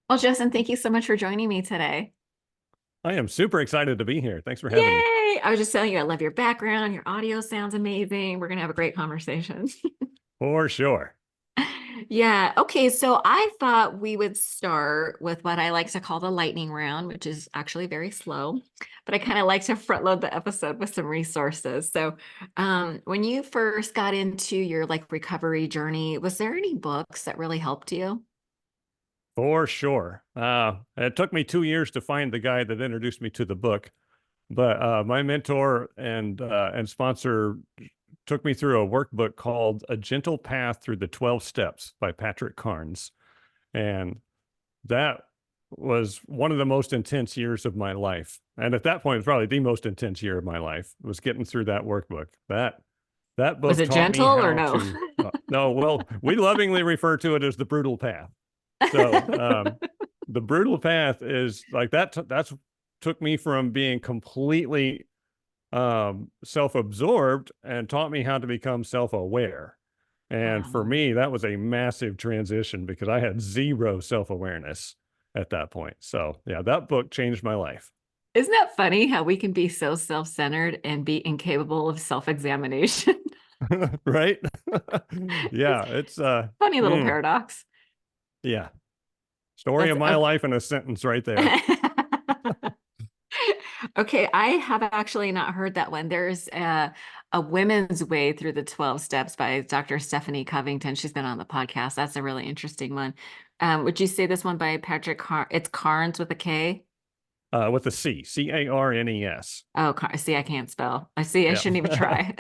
Well, Justin, thank you so much for joining me today. I am super excited to be here. Thanks for having me. Yay! I was just telling you, I love your background. Your audio sounds amazing. We're going to have a great conversation. For sure. Yeah. Okay. So I thought we would start with what I like to call the lightning round, which is actually very slow, but I kind of like to front load the episode with some resources. So, when you first got into your recovery journey, was there any books that really helped you? For sure. It took me 2 years to find the guy that introduced me to the book, but my mentor and sponsor took me through a workbook called A Gentle Path Through the 12 Steps by Patrick Carnes. And that was one of the most intense years of my life. And at that point, it was probably the most intense year of my life was getting through that workbook. That Was book it taught me gentle or how no? to, no, well, we lovingly refer to it as the brutal path. So the brutal path is like that. That's took me from being completely self-absorbed and taught me how to become self-aware. And for Wow. me, that was a massive transition because I had zero self-awareness at that point. So yeah, that book changed my life. Isn't that funny how we can be so self-centered and be incapable of self-examination? Right? It's Yeah, it's funny little paradox. yeah. Story That's of my okay. life in a sentence right there. Okay, I have actually not heard that one. There's a women's way through the 12 steps by Dr. Stephanie Covington. She's been on the podcast. That's a really interesting one. Would you say this one by Patrick it's Carnes with a K? With a C, Carnes. Oh, see, I can't spell. I see, I Yeah. shouldn't even try.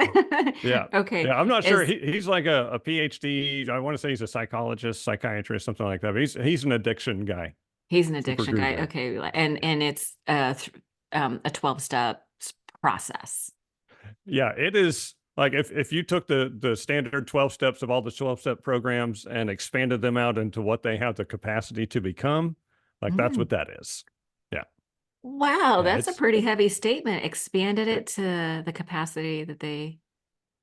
Yeah. Okay, Yeah. I'm not sure. is He's like a PhD. I want to say he's a psychologist, psychiatrist, something like that. But he's an addiction guy, he's an super addiction guru guy. guy. Okay, and it's a 12-step process. Yeah. It is like if you took the standard 12 steps of all the 12-step programs and expanded them out into what they have the capacity to become, like that's Mm. what that is. Yeah. Wow, Yeah. that's a pretty heavy statement. Expanded it to the capacity that they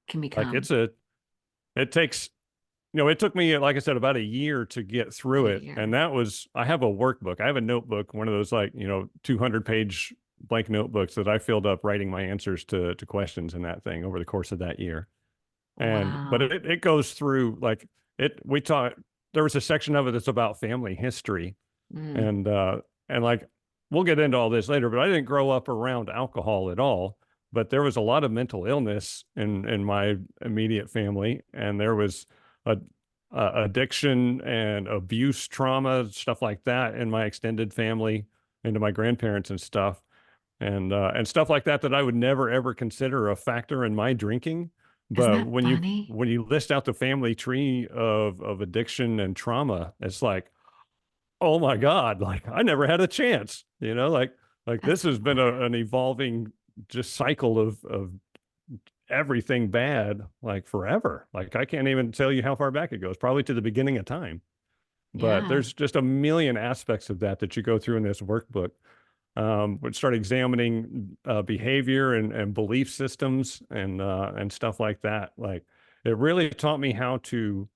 can Like become. it takes it took me, like I said, about a year to get About through a it. And year. that was, I have a workbook. I have a notebook, one of those 200-page blank notebooks that I filled up writing my answers to questions in that thing over the course of that year. But Wow. it goes through we taught, there was a section of it that's about family history. Mm. And like, we'll get into all this later, but I didn't grow up around alcohol at all. But there was a lot of mental illness in my immediate family, and there was a, addiction and abuse, trauma, stuff like that in my extended family, into my grandparents and stuff, and stuff like that that I would never ever consider a factor in my drinking. Isn't But that funny? when you list out the family tree of addiction and trauma, it's like, oh my God, like I never had a chance, like this That's has been wild. an evolving just cycle of everything bad, like forever. Like I can't even tell you how far back it goes, probably to the beginning of time. But Yeah. there's just a million aspects of that you go through in this workbook. Would start examining behavior and belief systems and stuff like that. Like it really taught me how to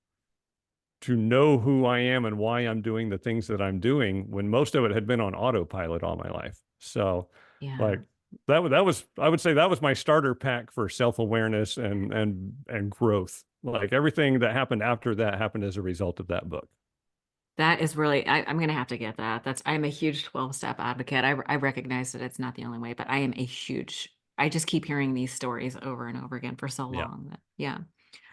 know who I am and why I'm doing the things that I'm doing when most of it had been on autopilot all my life. So Yeah. like that was I would say that was my starter pack for self-awareness and growth. Like everything that happened after that happened as a result of that book. That is really, I'm gonna have to get that. I'm a huge 12-step advocate. I recognize that it's not the only way, but I just keep hearing these stories over and over again for so Yeah. long that, yeah,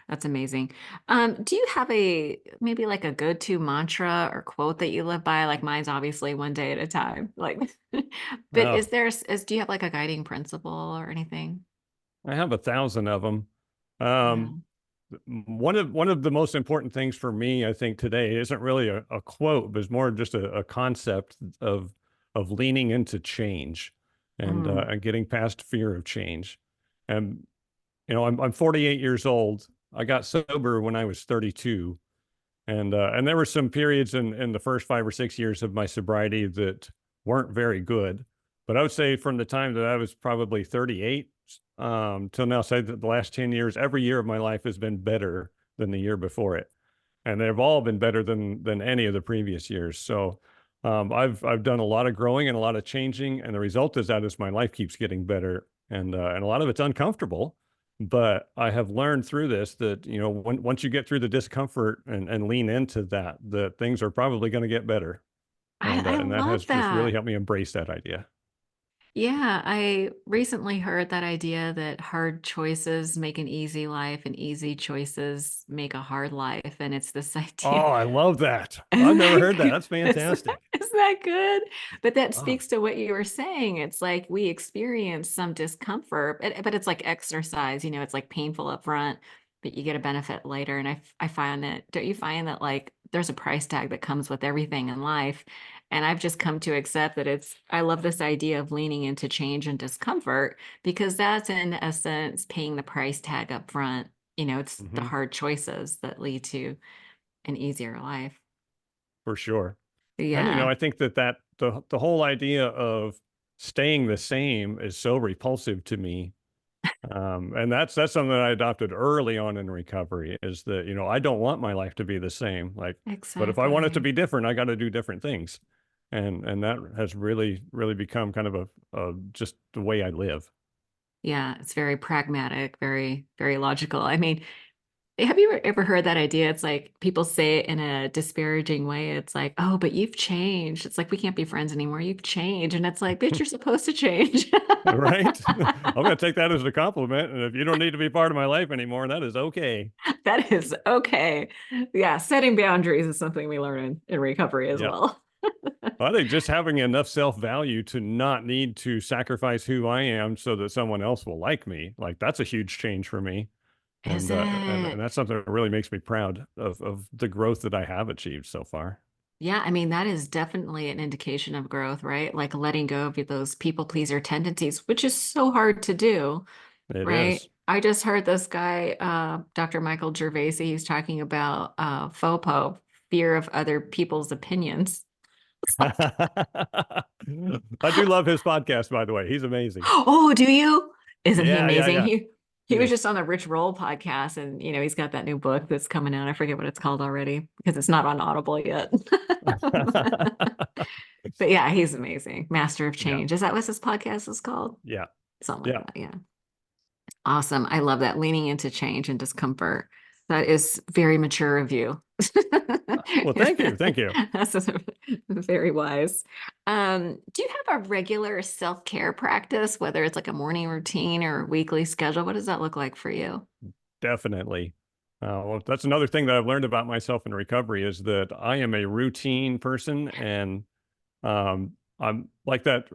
that's amazing. Do you have maybe like a go-to mantra or quote that you live by? Like mine's obviously one day at a time. Like, but Oh, do you have like a guiding principle or anything? I have 1,000 of them. Yeah. Um, one of the most important things for me, I think today isn't really a quote, but it's more just a concept of leaning into change Mm. and getting past fear of change. And I'm 48 years old. I got sober when I was 32, and there were some periods in the first 5 or 6 years of my sobriety that weren't very good. But I would say from the time that I was probably 38 till now, say that the last 10 years, every year of my life has been better than the year before it. And they've all been better than any of the previous years. So I've done a lot of growing and a lot of changing, and the result is my life keeps getting better, and a lot of it's uncomfortable. But I have learned through this that, once you get through the discomfort and lean into that, that things are probably going to get better, I and that has love just really that. helped me embrace that idea. Yeah, I recently heard that idea that hard choices make an easy life and easy choices make a hard life. And it's this idea. Oh, I love that. I've Isn't never that heard that. good? That's fantastic. Isn't that good? But that Oh, speaks to what you were saying. It's like we experience some discomfort, but it's like exercise, it's like painful up front, but you get a benefit later. And I find that, don't you find that like there's a price tag that comes with everything in life? And I've just come to accept that I love this idea of leaning into change and discomfort because that's in essence paying the price tag up front. It's the hmm, hard choices that lead to an easier life. for sure. And Yeah, I think that the whole idea of staying the same is so repulsive to me. And that's something that I adopted early on in recovery, is that, I don't want my life to be the same. Like, but if I want it to exactly. be different, I got to do different things. And that has really, really become kind of a just the way I live. Yeah, it's very pragmatic, very, very logical. I mean, have you ever heard that idea? It's like people say it in a disparaging way. It's like, oh, but you've changed. It's like, we can't be friends anymore. You've changed. And it's like, bitch, you're supposed to change. Right? I'm going to take that as a compliment. And if you don't need to be part of my life anymore, that is okay. That is okay. Yeah, setting boundaries is something we learn in recovery as Yeah. well. I think just having enough self-value to not need to sacrifice who I am so that someone else will like me, like that's a huge change for me. Is And it? that's something that really makes me proud of the growth that I have achieved so far. Yeah, I mean, that is definitely an indication of growth, right? Like letting go of those people pleaser tendencies, which is so hard to do, It right? is. I just heard this guy, Dr. Michael Gervaisi, he's talking about FOPO, fear of other people's opinions. It's like, I do love his podcast, by the way. He's amazing. oh, do you? Isn't he Yeah, yeah, amazing? yeah. He was Yes. just on the Rich Roll podcast, and he's got that new book that's coming out. I forget what it's called already because it's not on Audible yet. But yeah, he's amazing. Master of Yeah, Change. Is that what this podcast is called? yeah, Something like yeah. that. Yeah. Awesome. I love that leaning into change and discomfort. That is very mature of you. Well, thank you, thank you. That's very wise. Do you have a regular self-care practice, whether it's like a morning routine or a weekly schedule? What does that look like for you? Definitely. Well, that's another thing that I've learned about myself in recovery, is that I am a routine person, and I'm like that.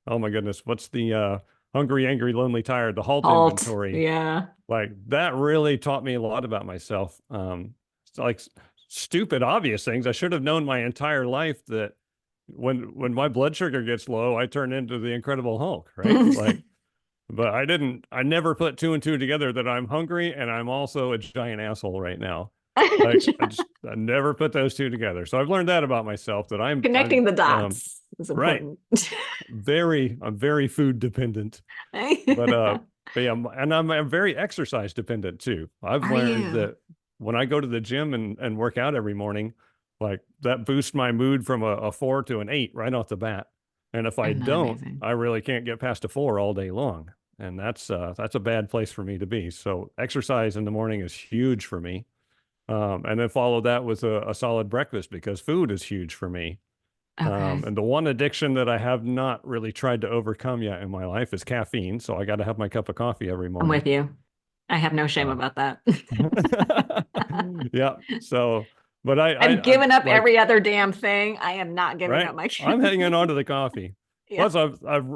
Oh my goodness, what's the hungry, angry, lonely, tired? The HALT Halt. inventory. Yeah. Like that really taught me a lot about myself. It's like stupid, obvious things. I should have known my entire life that when my blood sugar gets low, I turn into the Incredible Hulk, right? Like, but I didn't. I never put two and two together that I'm hungry and I'm also a giant asshole right now. Like I never put those two together. So I've learned that about myself, that I'm Connecting the dots is right. important. I'm very food dependent, but but yeah, and I'm very exercise dependent too. I've Are learned you? that when I go to the gym and work out every morning, like that boosts my mood from a 4 to an 8 right off the bat. And if I Isn't that don't, amazing? I really can't get past a 4 all day long. And that's a bad place for me to be. So exercise in the morning is huge for me. And then follow that with a solid breakfast, because food is huge for me. Okay. And the one addiction that I have not really tried to overcome yet in my life is caffeine. So I got to have my cup of coffee every I'm morning. with you. I have no shame Uh, about that. yeah. So, but I'm I giving up like, every other damn thing. I am not giving right. up my I'm hanging on to the coffee. yeah. Plus,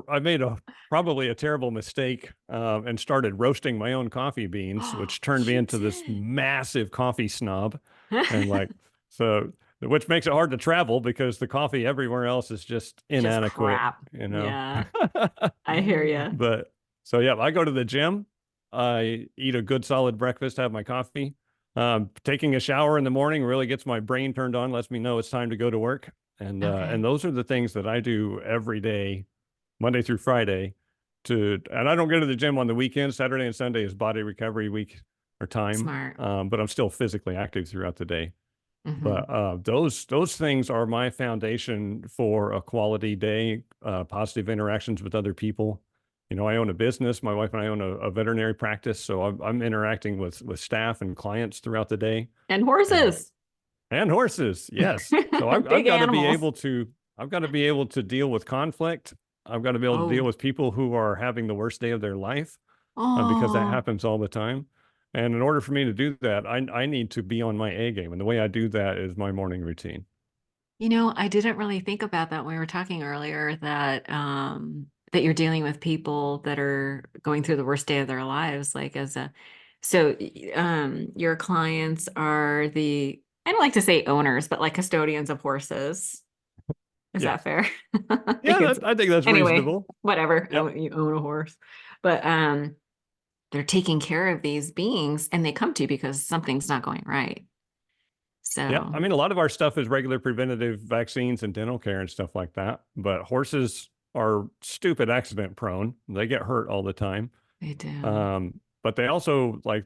I've made probably a terrible mistake, and started roasting my own coffee beans, which turned me You into this did. massive coffee snob. And like, so, which makes it hard to travel because the coffee everywhere else is just Just inadequate, crap. you know? Yeah, I hear you. But so, yeah, I go to the gym, I eat a good solid breakfast, have my coffee. Taking a shower in the morning really gets my brain turned on, lets me know it's time to go to work. And Okay. those are the things that I do every day, Monday through Friday. And I don't go to the gym on the weekends. Saturday and Sunday is body recovery week or time. Smart. But I'm still physically active throughout the day. Hmm. But those things are my foundation for a quality day, positive interactions with other people. You know, I own a business. My wife and I own a veterinary practice, so I'm interacting with staff and clients throughout the day, And and horses. horses. Yes, so I've Big got to be animals. able to deal with conflict. I've got to be able to deal Oh, with people who are having the worst day of their life, because that oh, happens all the time. And in order for me to do that, I need to be on my A game. And the way I do that is my morning routine. I didn't really think about that when we were talking earlier that you're dealing with people that are going through the worst day of their lives, like your clients are I don't like to say owners, but like custodians of horses. Is Yeah. that fair? Yeah, Because I think that's anyway, reasonable. whatever. Yep. You own a horse. But they're taking care of these beings and they come to you because something's not going right. Yeah. So I mean, a lot of our stuff is regular preventative vaccines and dental care and stuff like that. But horses are stupid accident prone. They get hurt all the time. they do. But they also like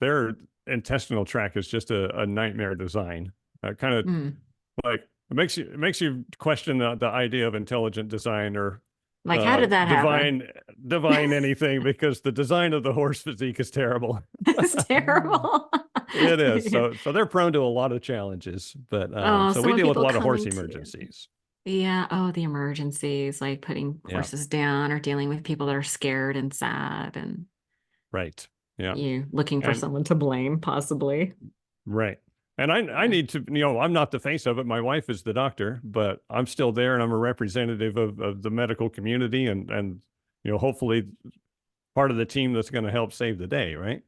their intestinal tract is just a nightmare design. Kind of Mm. like it makes you question the idea of intelligent design or Like, how did that happen? divine anything, because the design of the horse physique is terrible. It's terrible. It is. Yeah. So they're prone to a lot of challenges, but Oh, so so we when deal with a people lot of horse coming to you. emergencies. Yeah. Oh, the emergencies, like putting Yeah, horses down or dealing with people that are scared and sad and right. Yeah. you looking for And someone to blame, possibly. right. And I Yeah. need to, I'm not the face of it. My wife is the doctor, but I'm still there and I'm a representative of the medical community and hopefully part of the team that's going to help save the day, right?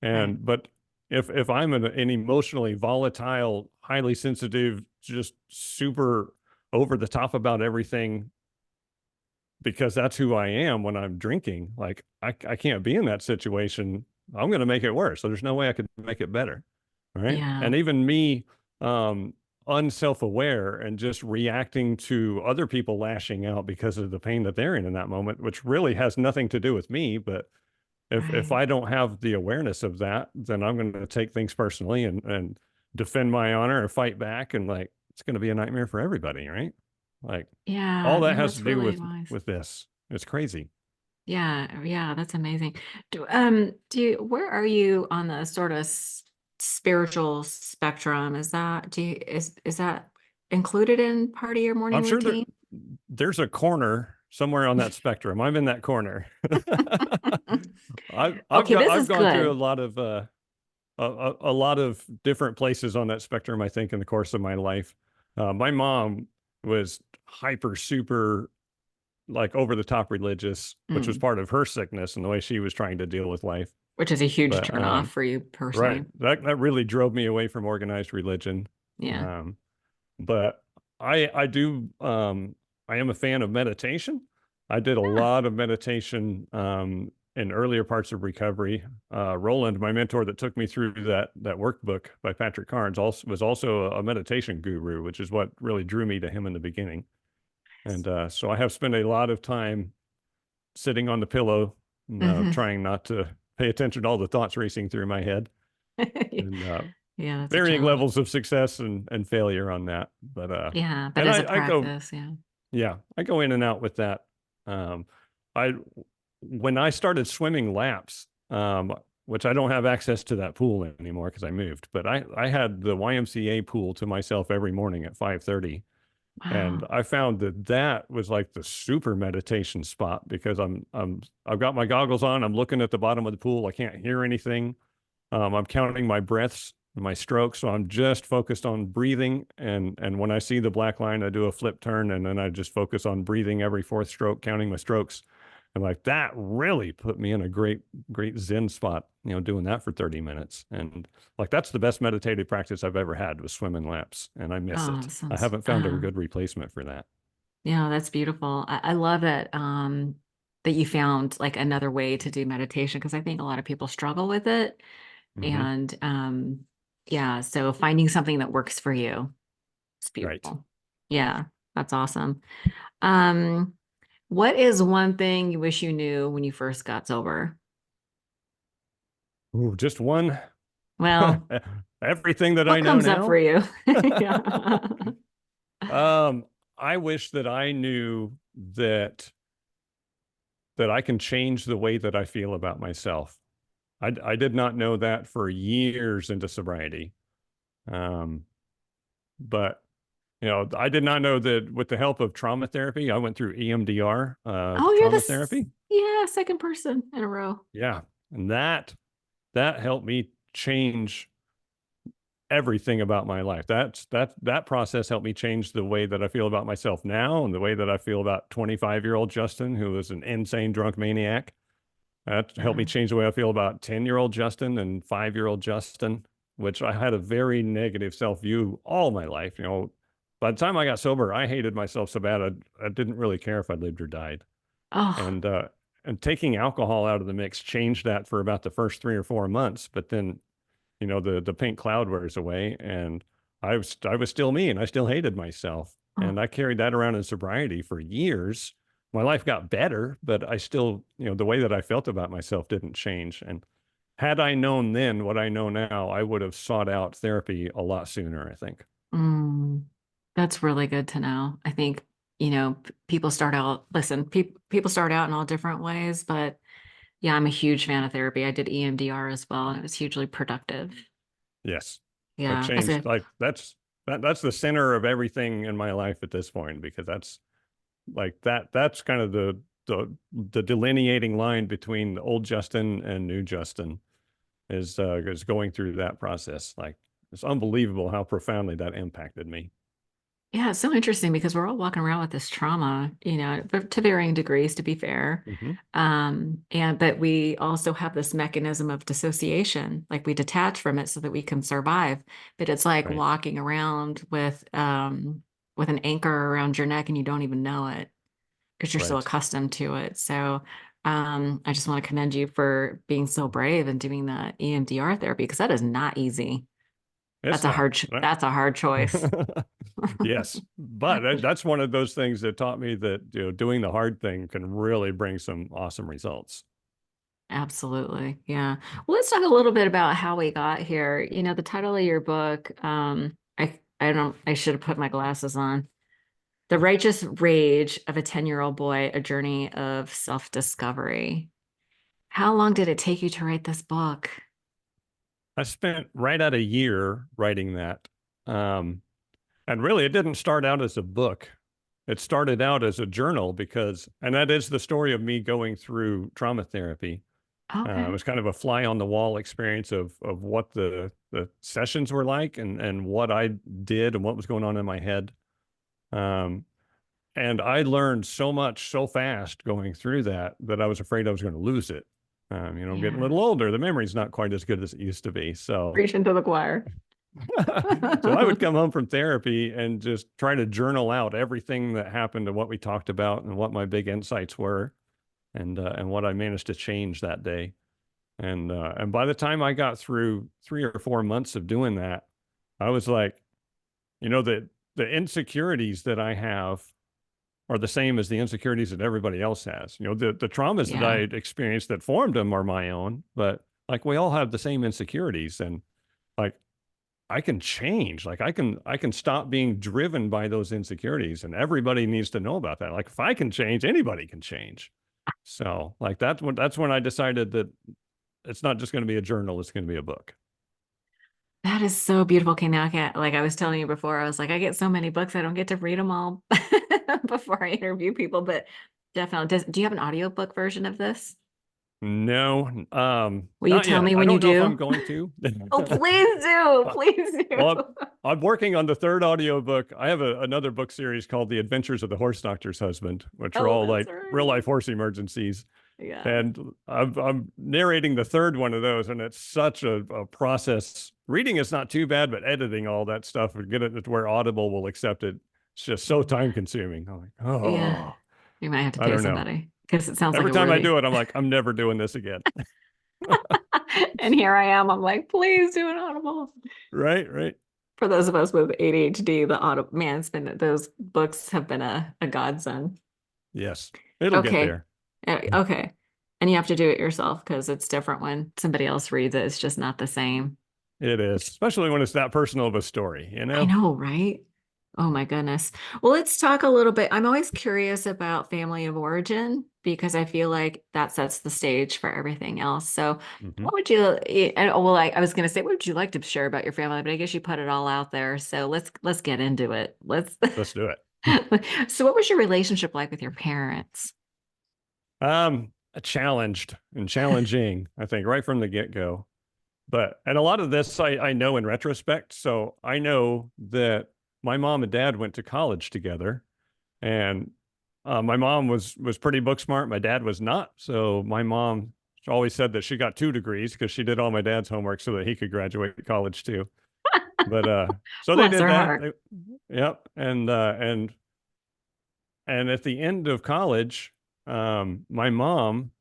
Right. But if I'm an emotionally volatile, highly sensitive, just super over the top about everything because that's who I am when I'm drinking, like I can't be in that situation. I'm going to make it worse. So there's no way I could make it better. Right. Yeah. And even me, um, unself-aware and just reacting to other people lashing out because of the pain that they're in that moment, which really has nothing to do with me. But if Right. I don't have the awareness of that, then I'm going to take things personally and defend my honor and fight back. And like, it's going to be a nightmare for everybody. Right. Like all Yeah. that No, has to that's do really wise. with this. It's crazy. Yeah. Yeah. That's amazing. Where are you on the sort of spiritual spectrum? Is that included in part of your I'm morning sure routine? there's a corner somewhere on that spectrum. I'm in that corner. Okay, this I've is gone through a good. lot of a lot of different places on that spectrum, I think, in the course of my life. My mom was hyper super like over the top religious, which was Mm, part of her sickness and the way she was trying to deal with life. which is a huge But turn off for you right, personally. that really drove me away from organized religion. Yeah. Um, but I do I am a fan of meditation. I did a Yeah. lot of meditation in earlier parts of recovery. Roland, my mentor that took me through that workbook by Patrick Carnes, also was also a meditation guru, which is what really drew me to him in the beginning. And so I have spent a lot of time sitting on the pillow, Mhm. trying not to pay attention to all the thoughts racing through my head, and Yeah, that's a varying challenge. levels of success and failure on that. But Yeah, but and as a I go, practice, yeah. yeah, I go in and out with that. Um, I when I started swimming laps, which I don't have access to that pool anymore because I moved, but I had the YMCA pool to myself every morning at 5:30. And Wow. I found that was like the super meditation spot because I've got my goggles on. I'm looking at the bottom of the pool. I can't hear anything. I'm counting my breaths, my strokes. So I'm just focused on breathing. And when I see the black line, I do a flip turn and then I just focus on breathing every fourth stroke, counting my strokes. And like that really put me in a great Zen spot, doing that for 30 minutes. And like that's the best meditative practice I've ever had was swimming laps. And I miss Oh, it. that I sounds haven't found a good replacement for that. yeah, that's beautiful. I love that that you found like another way to do meditation because I think a lot of people struggle with it. Hmm. And yeah, so finding something that works for you, it's Right. beautiful. Yeah, that's awesome. Um, what is one thing you wish you knew when you first got sober? Ooh, just one. Well, Everything that I What know comes up for now. you? Yeah. Um, I wish that I knew that I can change the way that I feel about myself. I did not know that for years into sobriety. Um, but I did not know that with the help of trauma therapy, I went through EMDR, Oh, you're trauma this, therapy. yeah, second person in a row. Yeah. And that helped me change everything about my life. That process helped me change the way that I feel about myself now and the way that I feel about 25-year-old Justin, who was an insane drunk maniac. That helped me Yeah. change the way I feel about 10-year-old Justin and 5-year-old Justin, which I had a very negative self-view all my life. By the time I got sober, I hated myself so bad I didn't really care if I lived or died. Oh, And taking alcohol out of the mix changed that for about the first 3 or 4 months. But then, the pink cloud wears away, and I was still me, and I still hated myself, oh. and I carried that around in sobriety for years. My life got better, but I still, the way that I felt about myself didn't change. And had I known then what I know now, I would have sought out therapy a lot sooner, I think. Mm, that's really good to know. I think, people start out, listen, people start out in all different ways, but yeah, I'm a huge fan of therapy. I did EMDR as well, and it was hugely productive. Yes. That Yeah, as changed, a like that's the center of everything in my life at this point, because that's kind of the delineating line between the old Justin and new Justin is going through that process. Like, it's unbelievable how profoundly that impacted me. Yeah, it's so interesting because we're all walking around with this trauma, but to varying degrees, to be fair. Hmm. And but we also have this mechanism of dissociation, like we detach from it so that we can survive. But it's like Right. walking around with an anchor around your neck and you don't even know it because you're so Right. accustomed to it. So I just want to commend you for being so brave and doing that EMDR therapy because that is not easy. It's not. That's a hard choice. Yes, but that's one of those things that taught me that doing the hard thing can really bring some awesome results. Absolutely. Yeah. Well, let's talk a little bit about how we got here. The title of your book, I should have put my glasses on. The Righteous Rage of a 10-Year-Old Boy, A Journey of Self-Discovery. How long did it take you to write this book? I spent right at a year writing that. Um, and really, it didn't start out as a book. It started out as a journal and that is the story of me going through trauma therapy. It Okay. was kind of a fly on the wall experience of what the sessions were like and what I did and what was going on in my head. Um, and I learned so much so fast going through that I was afraid I was going to lose it. I'm getting a Yeah. little older. The memory's not quite as good as it used to be. So, Preach into the choir. so I would come home from therapy and just try to journal out everything that happened and what we talked about and what my big insights were and what I managed to change that day. And by the time I got through 3 or 4 months of doing that, I was like, the insecurities that I have are the same as the insecurities that everybody else has. The traumas that I Yeah. experienced that formed them are my own, but like we all have the same insecurities, and like I can change. Like I can stop being driven by those insecurities, and everybody needs to know about that. Like if I can change, anybody can change. So like that's when I decided that it's not just going to be a journal, it's going to be a book. That is so beautiful. Okay, now I can't, like I was telling you before, I was like, I get so many books, I don't get to read them all before I interview people, but definitely. Do you have an audiobook version of this? No, Will you not tell yet. me I when you don't know if I'm do? going to. Oh, please do. Uh, Please do. Well, I'm working on the third audiobook. I have another book series called The Adventures of the Horse Doctor's Husband, which are Oh, all that's like real right. life horse emergencies. Yeah. And I'm narrating the third one of those, and it's such a process. Reading is not too bad, but editing all that stuff and get it to where Audible will accept it, it's just so time consuming. I'm like, Yeah. oh, You might have to I pay don't know. somebody because it sounds like Every a time I worthy. do it, I'm like, I'm never doing this again. And here I am. I'm like, please do an audible. Right, right. For those of us with ADHD, the auto man, it's been those books have been a godsend. Yes, it'll get Okay. there. Okay. And you have to do it yourself because it's different when somebody else reads it. It's just not the same. It is, especially when it's that personal of a story, you I know? know, right? Oh my goodness. Well, let's talk a little bit. I'm always curious about family of origin because I feel like that sets the stage for everything else. So, Hmm. what would you, and well, like I was going to say, what would you like to share about your family? But I guess you put it all out there. So let's get into it. Let's. Let's do it. So, what was your relationship like with your parents? Challenged and challenging, I think, right from the get-go. But and a lot of this I know in retrospect. So I know that my mom and dad went to college together, and my mom was pretty book smart. My dad was not. So my mom always said that she got 2 degrees because she did all my dad's homework so that he could graduate college too. But so they Bless did her that. heart. Yep. And at the end of college, my mom,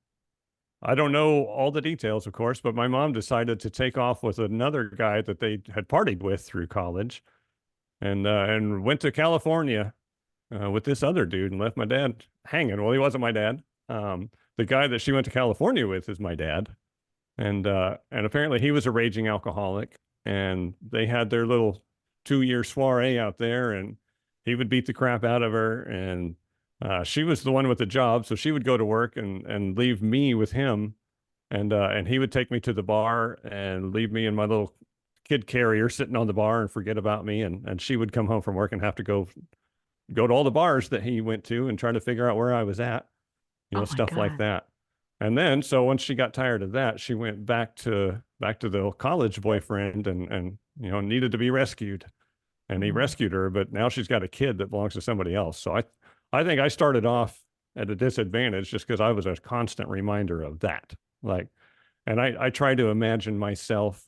I don't know all the details, of course, but my mom decided to take off with another guy that they had partied with through college, and went to California with this other dude and left my dad hanging. Well, he wasn't my dad. The guy that she went to California with is my dad, and apparently he was a raging alcoholic, and they had their little 2 year soiree out there, and he would beat the crap out of her, and she was the one with the job, so she would go to work and leave me with him, and he would take me to the bar and leave me in my little kid carrier sitting on the bar and forget about me, and she would come home from work and have to go to all the bars that he went to and try to figure out where I was at, Oh my stuff like God. that. And then, so once she got tired of that, she went back to the college boyfriend, and needed to be rescued, and he Mm. rescued her. But now she's got a kid that belongs to somebody else. So I think I started off at a disadvantage just because I was a constant reminder of that. Like, and I try to imagine myself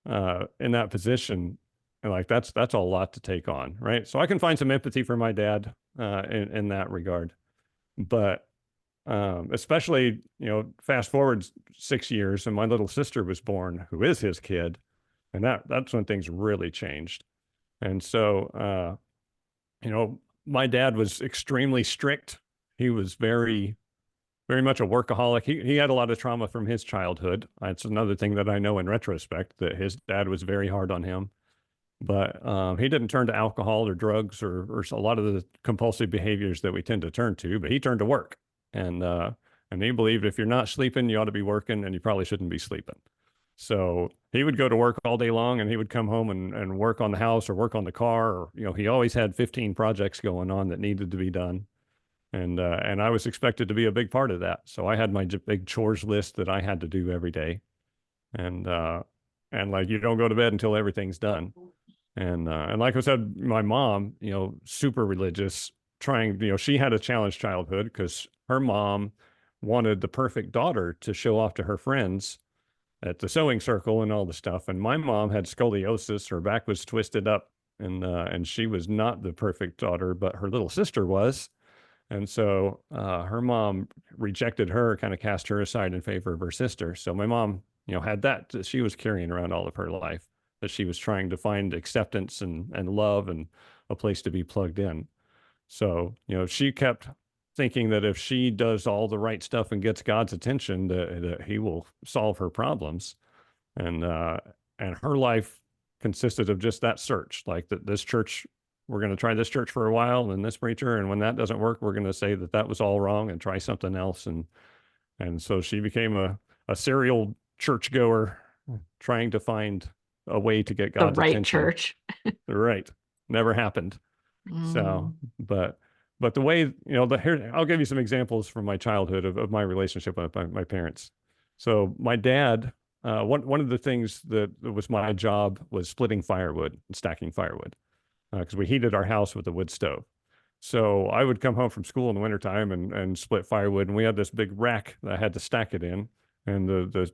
in that position, and like that's a lot to take on, right? So I can find some empathy for my dad in that regard, but especially fast forward 6 years, and my little sister was born, who is his kid, and that's when things really changed. And so my dad was extremely strict. He was very much a workaholic. He had a lot of trauma from his childhood. That's another thing that I know in retrospect, that his dad was very hard on him. But he didn't turn to alcohol or drugs, or a lot of the compulsive behaviors that we tend to turn to. But he turned to work, and and he believed if you're not sleeping, you ought to be working, and you probably shouldn't be sleeping. So he would go to work all day long, and he would come home and work on the house or work on the car. Or he always had 15 projects going on that needed to be done, and I was expected to be a big part of that. So I had my big chores list that I had to do every day, and like, you don't go to bed until everything's done. And like I said, my mom, super religious, trying, she had a challenged childhood because her mom wanted the perfect daughter to show off to her friends at the sewing circle and all the stuff. And my mom had scoliosis; her back was twisted up, and she was not the perfect daughter, but her little sister was. And so her mom rejected her, kind of cast her aside in favor of her sister. So my mom, had that she was carrying around all of her life, that she was trying to find acceptance and love and a place to be plugged in. So, she kept thinking that if she does all the right stuff and gets God's attention, that he will solve her problems. And and her life consisted of just that search, like that this church, we're going to try this church for a while, and this preacher, and when that doesn't work, we're going to say that that was all wrong and try something else. And so she became a serial churchgoer, trying to find a way to get The God's right attention. church. Right. Never happened. So, Mm. but the way, here, I'll give you some examples from my childhood of my relationship with my parents. So my dad, one of the things that was my job was splitting firewood and stacking firewood, because we heated our house with a wood stove. So I would come home from school in the wintertime and split firewood, and we had this big rack that I had to stack it in, and the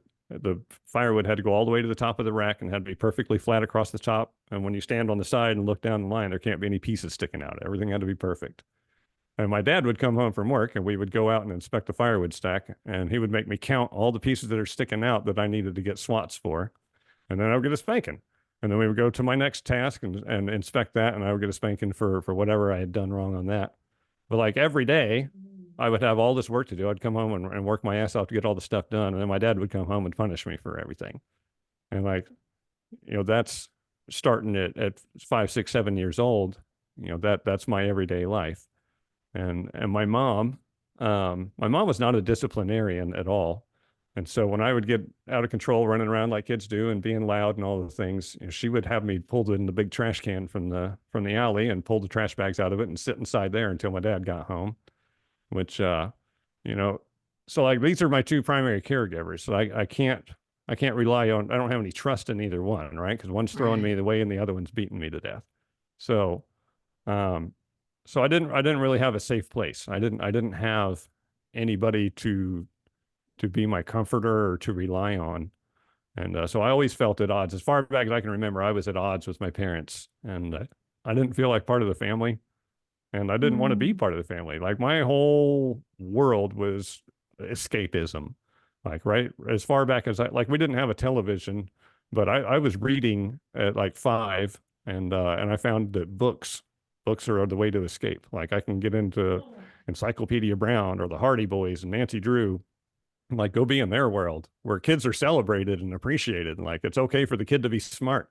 firewood had to go all the way to the top of the rack and had to be perfectly flat across the top. And when you stand on the side and look down the line, there can't be any pieces sticking out. Everything had to be perfect. And my dad would come home from work, and we would go out and inspect the firewood stack, and he would make me count all the pieces that are sticking out that I needed to get swats for. And then I would get a spanking. And then we would go to my next task and inspect that, and I would get a spanking for whatever I had done wrong on that. But like every day, I would have all this work to do. I'd come home and work my ass off to get all the stuff done. And then my dad would come home and punish me for everything. And like, that's starting at 5, 6, 7 years old. That's my everyday life. And my mom was not a disciplinarian at all. And so when I would get out of control, running around like kids do and being loud and all the things, she would have me pulled in the big trash can from the alley and pull the trash bags out of it and sit inside there until my dad got home, which, you know, so like these are my two primary caregivers. So I can't rely on, I don't have any trust in either one, right? Because one's throwing me Right. the way and the other one's beating me to death. So, um, so I didn't really have a safe place. I didn't have anybody to be my comforter or to rely on. And so I always felt at odds. As far back as I can remember, I was at odds with my parents, and I didn't feel like part of the family, and I didn't want to be Mm. part of the family. Like my whole world was escapism. Like right as far back as we didn't have a television, but I was reading at like 5, and I found that books are the way to escape. Like I can get into Encyclopedia Brown or the Hardy Boys and Nancy Drew, like go be in their world where kids are celebrated and appreciated, and like it's okay for the kid to be smart,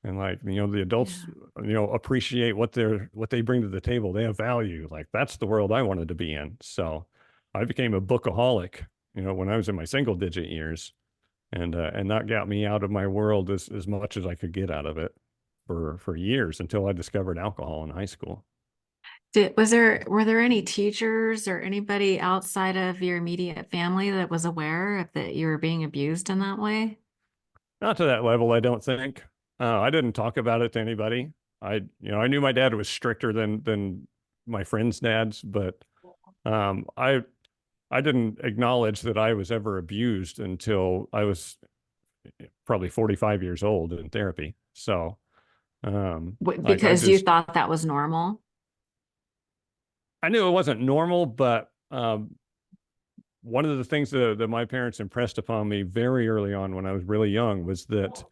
and like the adults Yeah. appreciate what they bring to the table. They have value. Like that's the world I wanted to be in. So I became a bookaholic when I was in my single digit years, and that got me out of my world as much as I could get out of it for years until I discovered alcohol in high school. Were there any teachers or anybody outside of your immediate family that was aware of that you were being abused in that way? Not to that level, I don't think. I didn't talk about it to anybody. I knew my dad was stricter than my friends' dads, but I didn't acknowledge that I was ever abused until I was probably 45 years old in therapy. So, like Because you thought that was normal? I knew it wasn't normal, but one of the things that my parents impressed upon me very early on when I was really young was that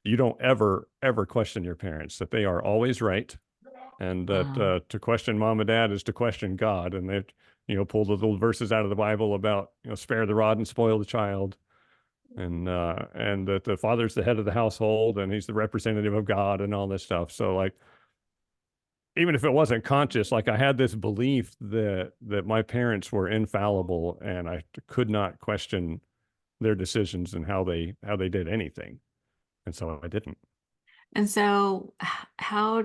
you don't ever question your parents, that they are always right, and that Wow. to question mom and dad is to question God. And they pull the little verses out of the Bible about spare the rod and spoil the child, and that the father's the head of the household and he's the representative of God and all this stuff. So like even if it wasn't conscious, like I had this belief that my parents were infallible and I could not question their decisions and how they did anything. And so I didn't. And so how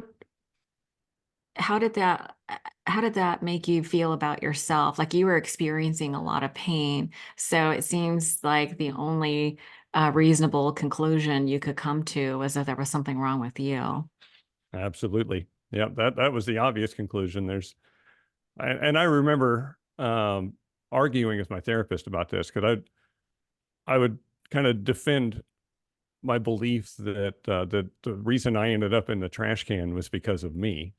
did that how did that make you feel about yourself? Like you were experiencing a lot of pain. So it seems like the only reasonable conclusion you could come to was that there was something wrong with you. Absolutely. Yeah, that was the obvious conclusion. And I remember arguing with my therapist about this because I would kind of defend my belief that the reason I ended up in the trash can was because of me.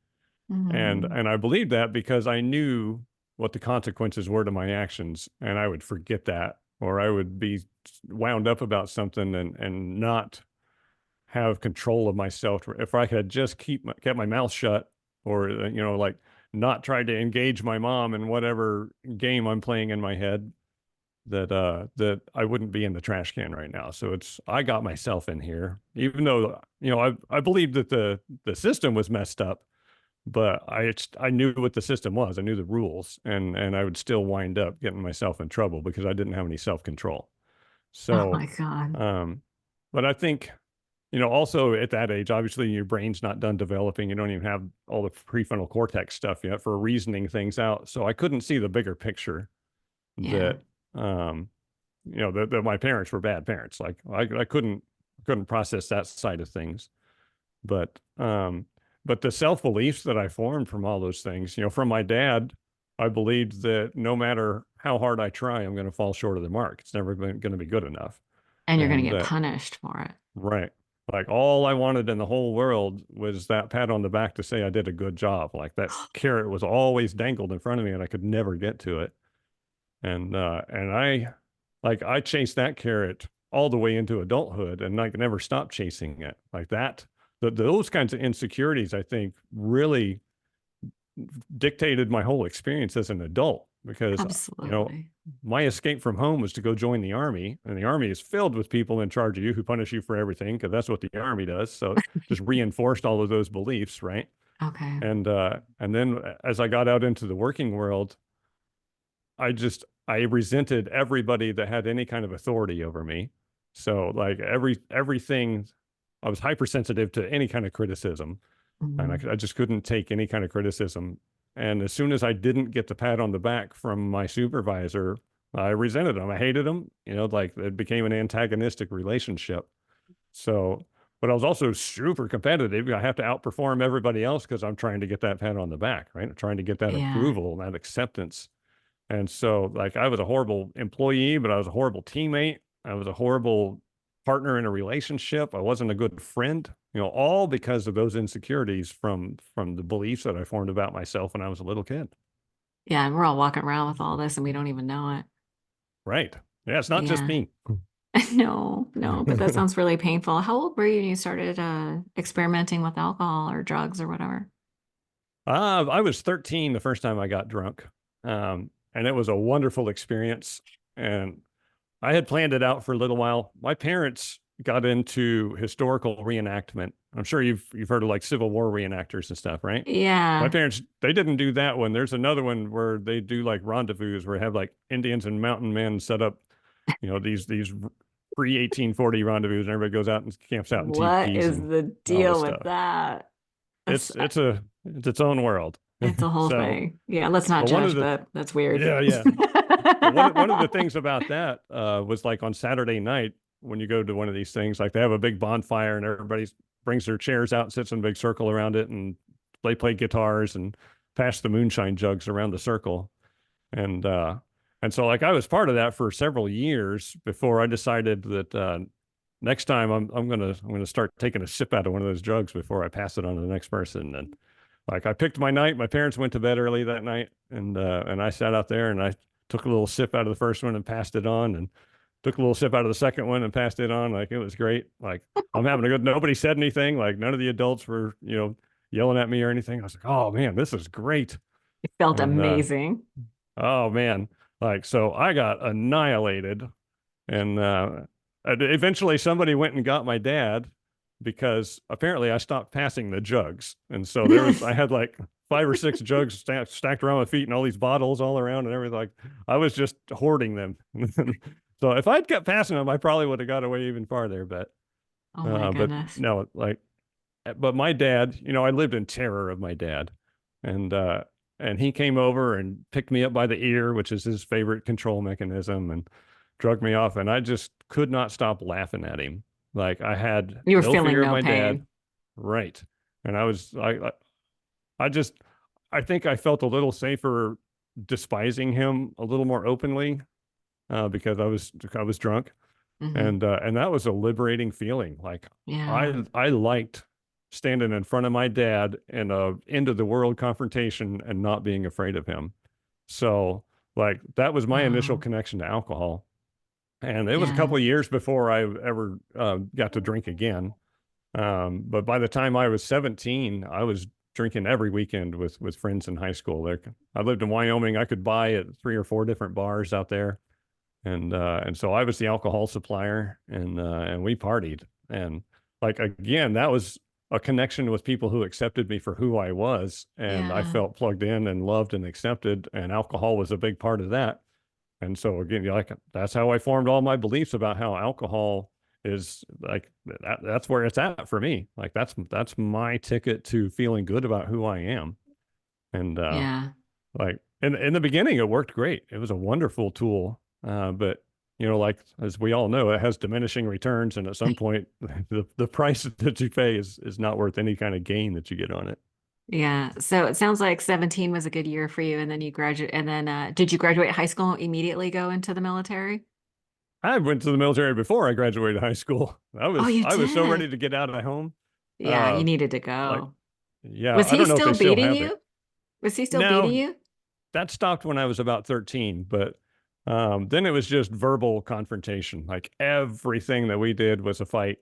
And Mhm. and I believed that because I knew what the consequences were to my actions, and I would forget that, or I would be wound up about something and not have control of myself. If I had just kept my mouth shut, or like not tried to engage my mom in whatever game I'm playing in my head, that I wouldn't be in the trash can right now. So I got myself in here, even though I believed that the system was messed up, but I knew what the system was. I knew the rules, and I would still wind up getting myself in trouble because I didn't have any self control. Oh So, my God. um, but I think also at that age, obviously your brain's not done developing. You don't even have all the prefrontal cortex stuff yet for reasoning things out. So I couldn't see the bigger picture Yeah. that um, that my parents were bad parents. Like I couldn't process that side of things. But but the self beliefs that I formed from all those things, from my dad, I believed that no matter how hard I try, I'm going to fall short of the mark. It's never going to be good enough. And you're going to And get punished for it. right, like all I wanted in the whole world was that pat on the back to say I did a good job. Like that carrot was always dangled in front of me, and I could never get to it. And I chased that carrot all the way into adulthood, and like never stopped chasing it. Like that, those kinds of insecurities, I think, really dictated my whole experience as an adult. because, Absolutely. my escape from home was to go join the army, and the army is filled with people in charge of you who punish you for everything because that's what the army does. So it just reinforced all of those beliefs, right? Okay. And then as I got out into the working world, I resented everybody that had any kind of authority over me. So like everything, I was hypersensitive to any kind of criticism, and Mhm. I just couldn't take any kind of criticism. And as soon as I didn't get the pat on the back from my supervisor, I resented him. I hated him. Like it became an antagonistic relationship. So, but I was also super competitive. I have to outperform everybody else because I'm trying to get that pat on the back, right? I'm trying to get that Yeah. approval and that acceptance. And so, like, I was a horrible employee, but I was a horrible teammate. I was a horrible partner in a relationship. I wasn't a good friend, all because of those insecurities from the beliefs that I formed about myself when I was a little kid. Yeah. And we're all walking around with all this and we don't even know it. Right. Yeah, it's not just Yeah. me. No, no, but that sounds really painful. How old were you when you started experimenting with alcohol or drugs or whatever? I was 13 the first time I got drunk. And it was a wonderful experience. And I had planned it out for a little while. My parents got into historical reenactment. I'm sure you've heard of like Civil War reenactors and stuff, right? My Yeah. parents, they didn't do that one. There's another one where they do like rendezvous where they have like Indians and mountain men set up, these pre 1840 rendezvous, and everybody goes out and camps out in What teepees is and the all this deal with stuff. that? That's, It's its own world. it's a whole So, thing. Yeah, let's not but one of judge, the but that's weird. yeah, yeah. But one of the things about that was like on Saturday night when you go to one of these things, like they have a big bonfire and everybody brings their chairs out and sits in a big circle around it, and they play guitars and pass the moonshine jugs around the circle. And and so like I was part of that for several years before I decided that next time I'm gonna start taking a sip out of one of those jugs before I pass it on to the next person. And like I picked my night. My parents went to bed early that night, and I sat out there and I took a little sip out of the first one and passed it on, and took a little sip out of the second one and passed it on. Like it was great. Like I'm having a good. Nobody said anything. Like none of the adults were yelling at me or anything. I was like, oh man, this is great. It felt And amazing. oh man, like so I got annihilated, and eventually somebody went and got my dad because apparently I stopped passing the jugs. And so I had like 5 or 6 jugs stacked around my feet and all these bottles all around and everything. Like I was just hoarding them. So if I'd kept passing them, I probably would have got away even farther. Oh my But goodness. no, like, but my dad, I lived in terror of my dad, and he came over and picked me up by the ear, which is his favorite control mechanism, and drug me off, and I just could not stop laughing at him. Like I had You were no feeling fear of no my dad, pain. right? And I just I think I felt a little safer despising him a little more openly because I was drunk, Hmm. and that was a liberating feeling. Like Yeah. I liked standing in front of my dad in a end of the world confrontation and not being afraid of him. So like that was my initial Oh, connection to alcohol. And it was a couple yeah. of years before I ever got to drink again. But by the time I was 17, I was drinking every weekend with friends in high school. There, I lived in Wyoming. I could buy at 3 or 4 different bars out there, and so I was the alcohol supplier, and we partied. And like again, that was a connection with people who accepted me for who I was, and I Yeah. felt plugged in and loved and accepted. And alcohol was a big part of that. And so again, like that's how I formed all my beliefs about how alcohol is like that's where it's at for me. Like that's my ticket to feeling good about who I am. And Yeah. like in the beginning it worked great. It was a wonderful tool. But like as we all know, it has diminishing returns, and at some point the price that you pay is not worth any kind of gain that you get on it. Yeah. So it sounds like 17 was a good year for you. And then you graduate. And then did you graduate high school, and immediately go into the military? I went to the military before I graduated high school. Oh, you I was so did. ready to get out of home. Yeah, you Uh, needed to like, go. yeah, Was I he don't know if they still still beating have it. you? Was he still beating No, you? that stopped when I was about 13, but then it was just verbal confrontation. Like everything that we did was a fight.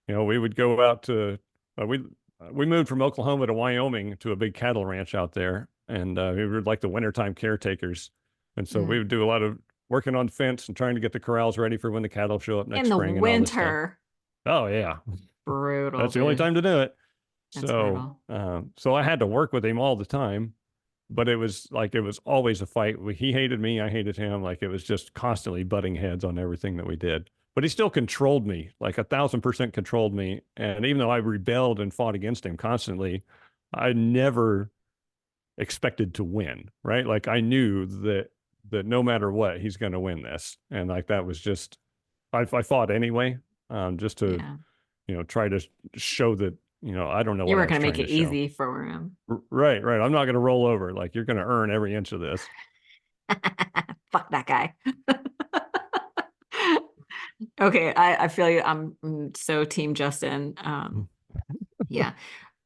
We would go out to, we moved from Oklahoma to Wyoming to a big cattle ranch out there. And we were like the wintertime caretakers. And so we would do a lot of working on fence and trying to get the corrals ready for when the cattle show up next In the spring and all this stuff. winter. Oh yeah. Brutal, That's the only dude. time to do it. That's So, brutal. so I had to work with him all the time, but it was like, it was always a fight. He hated me. I hated him. Like it was just constantly butting heads on everything that we did, but he still controlled me, like 1,000% controlled me. And even though I rebelled and fought against him constantly, I never expected to win, right? Like I knew that no matter what, he's going to win this. And like, that was just, I fought anyway, just to, Yeah. try to show that, I don't know You what I weren't was going to make trying it to show. easy for him. Right, right. I'm not going to roll over. Like you're going to earn every inch of this. Fuck that guy. Okay, I feel you. I'm so team Justin. Yeah.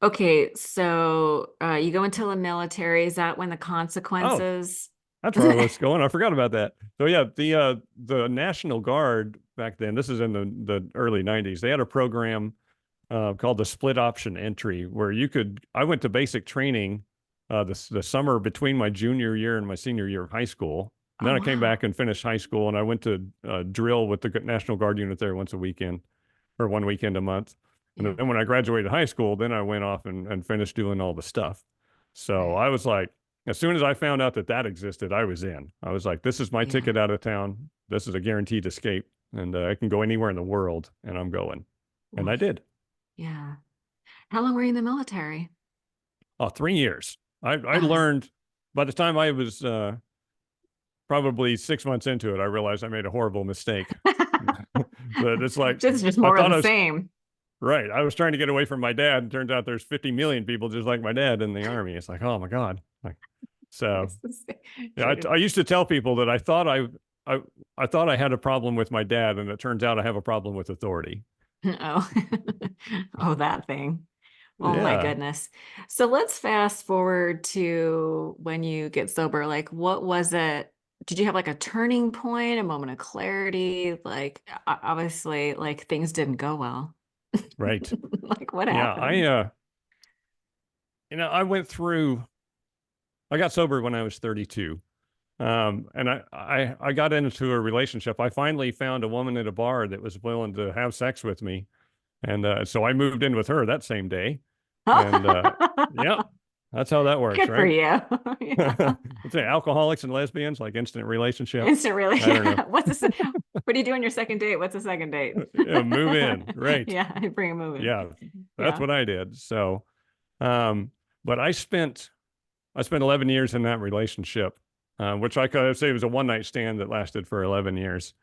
Okay, so you go into the military. Is that when the Oh, consequences? that's where I was going. I forgot about that. So yeah, the National Guard back then, this is in the early 90s. They had a program called the split option entry where I went to basic training the summer between my junior year and my senior year of high school. And Oh, then I came wow. back and finished high school, and I went to drill with the National Guard unit there once a weekend, or one weekend a month. And Yeah, then when I graduated high school, then I went off and finished doing all the stuff. So right. I was like, as soon as I found out that that existed, I was in. I was like, this is my Yeah, ticket out of town. This is a guaranteed escape, and I can go anywhere in the world, and I'm going. And I Oof. did. Yeah. How long were you in the military? Oh, 3 years. I Oh. learned by the time I was probably 6 months into it, I realized I made a horrible mistake. But it's like, Just I more of thought the I was same. right. I was trying to get away from my dad, and turns out there's 50 million people just like my dad in the army. It's like, oh my God. Like, so It's the same. yeah, I used to tell people that I, I thought I had a problem with my dad, and it turns out I have a problem with authority. Oh, oh, that thing. Oh my Yeah. goodness. So let's fast forward to when you get sober. Like, what was it? Did you have like a turning point, a moment of clarity? Like, obviously, like things didn't go well. Right. Like, what Yeah. happened? I went through, I got sober when I was 32. And I got into a relationship. I finally found a woman at a bar that was willing to have sex with me. And so I moved in with her that same day. And yeah, that's how that works, Good for right? you. Yeah. Let's say alcoholics and lesbians, like instant relationship. Instant really. I don't know. What do you do on your second date? What's the second date? Yeah, move in. Right. Yeah, I bring a move in. Yeah, that's Yeah. what I did. So, um, but I spent 11 years in that relationship, which I could say was a one night stand that lasted for 11 years.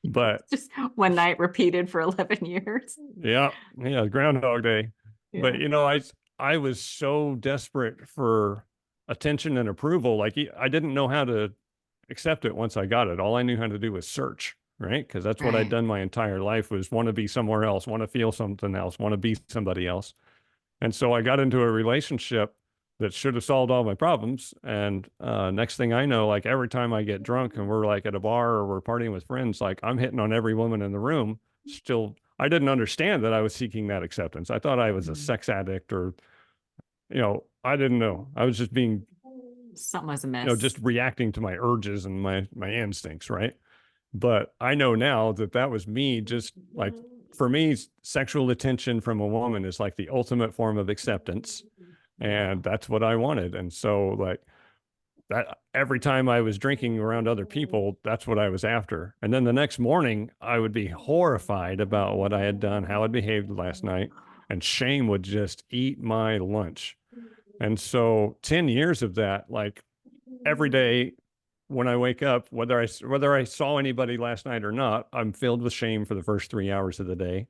But Just one night repeated for 11 years. yeah, yeah, Groundhog Day. But Yeah. I was so desperate for attention and approval. Like I didn't know how to accept it once I got it. All I knew how to do was search, right? Because that's what I'd Right. done my entire life, was want to be somewhere else, want to feel something else, want to be somebody else. And so I got into a relationship that should have solved all my problems. And next thing I know, like every time I get drunk and we're like at a bar or we're partying with friends, like I'm hitting on every woman in the room. Still, I didn't understand that I was seeking that acceptance. I thought I was a Mhm. sex addict, or, I didn't know. I was just being, Something was amiss. just reacting to my urges and my instincts, right? But I know now that that was me. Just like, for me, sexual attention from a woman is like the ultimate form of acceptance, Yeah. and that's what I wanted. And so like that, every time I was drinking around other people, that's what I was after. And then the next morning I would be horrified about what I had done, how I behaved last night, and shame would just eat my lunch. And so 10 years of that, like every day when I wake up, whether I saw anybody last night or not, I'm filled with shame for the first 3 hours of the day.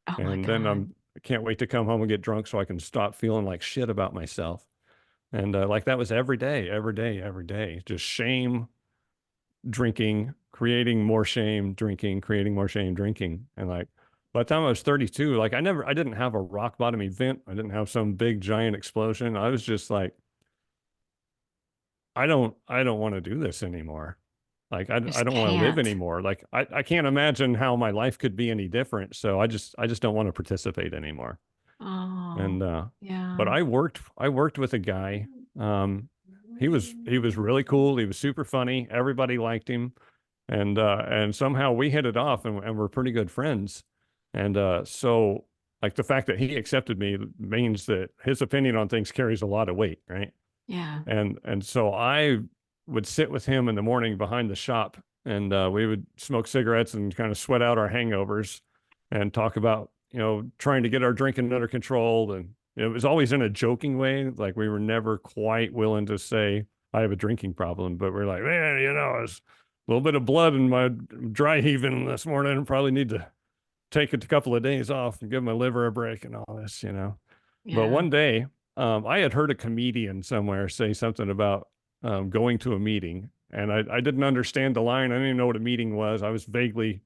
Oh my And then God. I can't wait to come home and get drunk so I can stop feeling like shit about myself. And like that was every day, every day, every day, just shame, drinking, creating more shame, drinking, creating more shame, drinking. And like by the time I was 32, like I didn't have a rock bottom event. I didn't have some big giant explosion. I was just like, I don't want to do this anymore. Like I Just don't want to live can't. anymore. Like I can't imagine how my life could be any different. So I just don't want to participate anymore. Oh, And yeah. but I worked with a guy, um he was really cool. He was super funny. Everybody liked him, and somehow we hit it off, and we're pretty good friends. And so like the fact that he accepted me means that his opinion on things carries a lot of weight, right? Yeah. And so I would sit with him in the morning behind the shop, and we would smoke cigarettes and kind of sweat out our hangovers and talk about, trying to get our drinking under control. And it was always in a joking way. Like we were never quite willing to say, I have a drinking problem, but we're like, man, it's a little bit of blood in my dry heaving this morning. I probably need to take a couple of days off and give my liver a break and all this. But Yeah. one day, I had heard a comedian somewhere say something about going to a meeting, and I didn't understand the line. I didn't even know what a meeting was. I was vaguely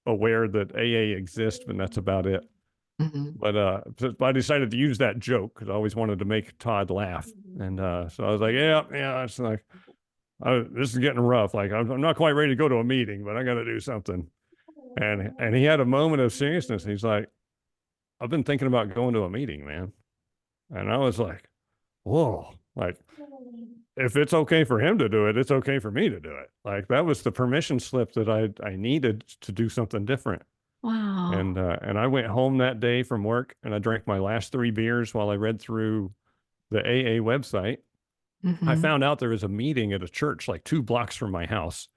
aware that AA exists, but that's about it. Hmm. But I decided to use that joke because I always wanted to make Todd laugh, and so I was like, yeah, yeah. It's like this is getting rough. Like I'm not quite ready to go to a meeting, but I got to do something. And he had a moment of seriousness. He's like, I've been thinking about going to a meeting, man. And I was like, whoa, like if it's okay for him to do it, it's okay for me to do it. Like that was the permission slip that I needed to do something different. Wow. And I went home that day from work and I drank my last 3 beers while I read through the AA website. I Hmm. found out there was a meeting at a church like 2 blocks from my house.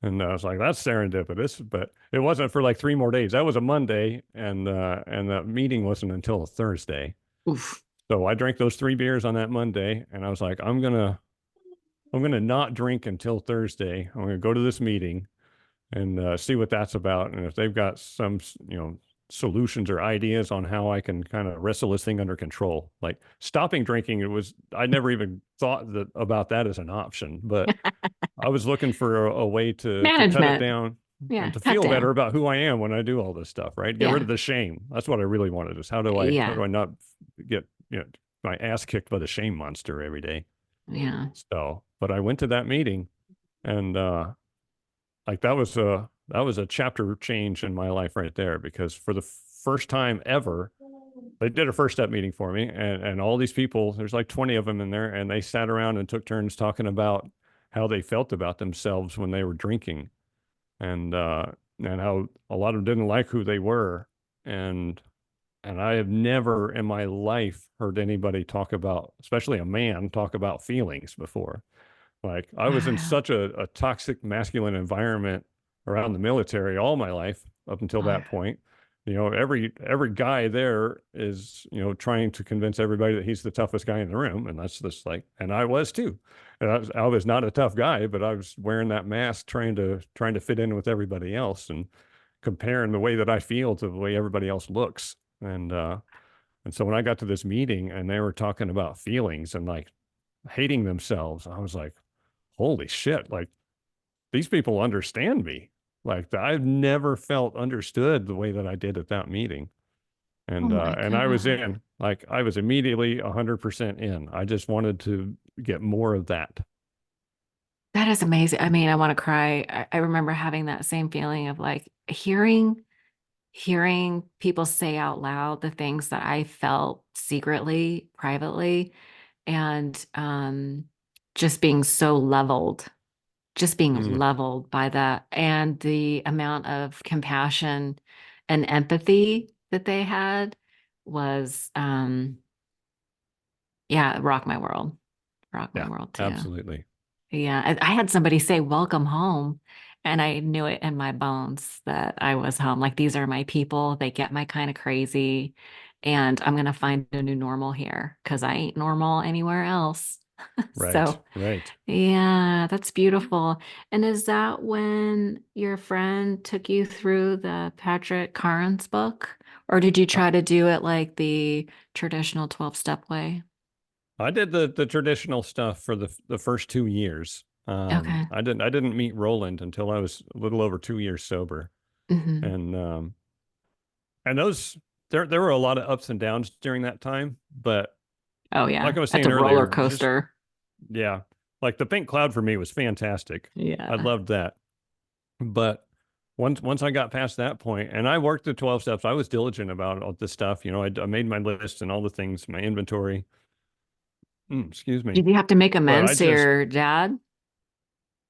And I was like, that's serendipitous, but it wasn't for like 3 more days. That was a Monday, and that meeting wasn't until a Thursday. Oof. So I drank those 3 beers on that Monday, and I was like, I'm gonna not drink until Thursday. I'm gonna go to this meeting and see what that's about, and if they've got some solutions or ideas on how I can kind of wrestle this thing under control. Like stopping drinking, I never even thought about that as an option, but I was looking for a way to cut it Management. down Yeah. and to Cut feel better down. about who I am when I do all this stuff, right? Get rid Yeah. of the shame. That's what I really wanted is how do Yeah. I not get, my ass kicked by the shame monster every day. Yeah. So, but I went to that meeting and like that was a chapter change in my life right there because for the first time ever, they did a first step meeting for me and all these people, there's like 20 of them in there, and they sat around and took turns talking about how they felt about themselves when they were drinking and how a lot of them didn't like who they were. And and I have never in my life heard anybody talk about, especially a man, talk about feelings before. Like I was in Wow. such a toxic masculine environment around the military all my life up until Wow. that point. Every guy there is, trying to convince everybody that he's the toughest guy in the room. And that's just like, and I was too. And I was not a tough guy, but I was wearing that mask trying to fit in with everybody else and comparing the way that I feel to the way everybody else looks. And so when I got to this meeting and they were talking about feelings and like hating themselves, I was like, holy shit, like these people understand me. Like I've never felt understood the way that I did at that meeting. Oh my And I was God. in, like I was immediately 100% in. I just wanted to get more of that. That is amazing. I mean, I want to cry. I remember having that same feeling of like hearing people say out loud the things that I felt secretly, privately, and just being so leveled, just being Mm, leveled by that and the amount of compassion and empathy that they had was yeah, rock my world. Rock my yeah, world too. absolutely. Yeah, I had somebody say, "Welcome home," and I knew it in my bones that I was home. Like these are my people. They get my kind of crazy, and I'm gonna find a new normal here because I ain't normal anywhere else. Right, So, right. yeah, that's beautiful. And is that when your friend took you through the Patrick Carnes book, or did you Uh, try to do it like the traditional 12-step way? I did the traditional stuff for the first 2 years. Okay. I didn't meet Roland until I was a little over 2 years sober. Hmm. And those there were a lot of ups and downs during that time, but Oh like yeah, I was that's a saying roller earlier, just coaster. yeah, like the pink cloud for me was fantastic. I Yeah. loved that. But once I got past that point and I worked the 12 steps, I was diligent about all this stuff. I made my list and all the things, my inventory. Excuse me. Did you have to make But I amends to just, your dad?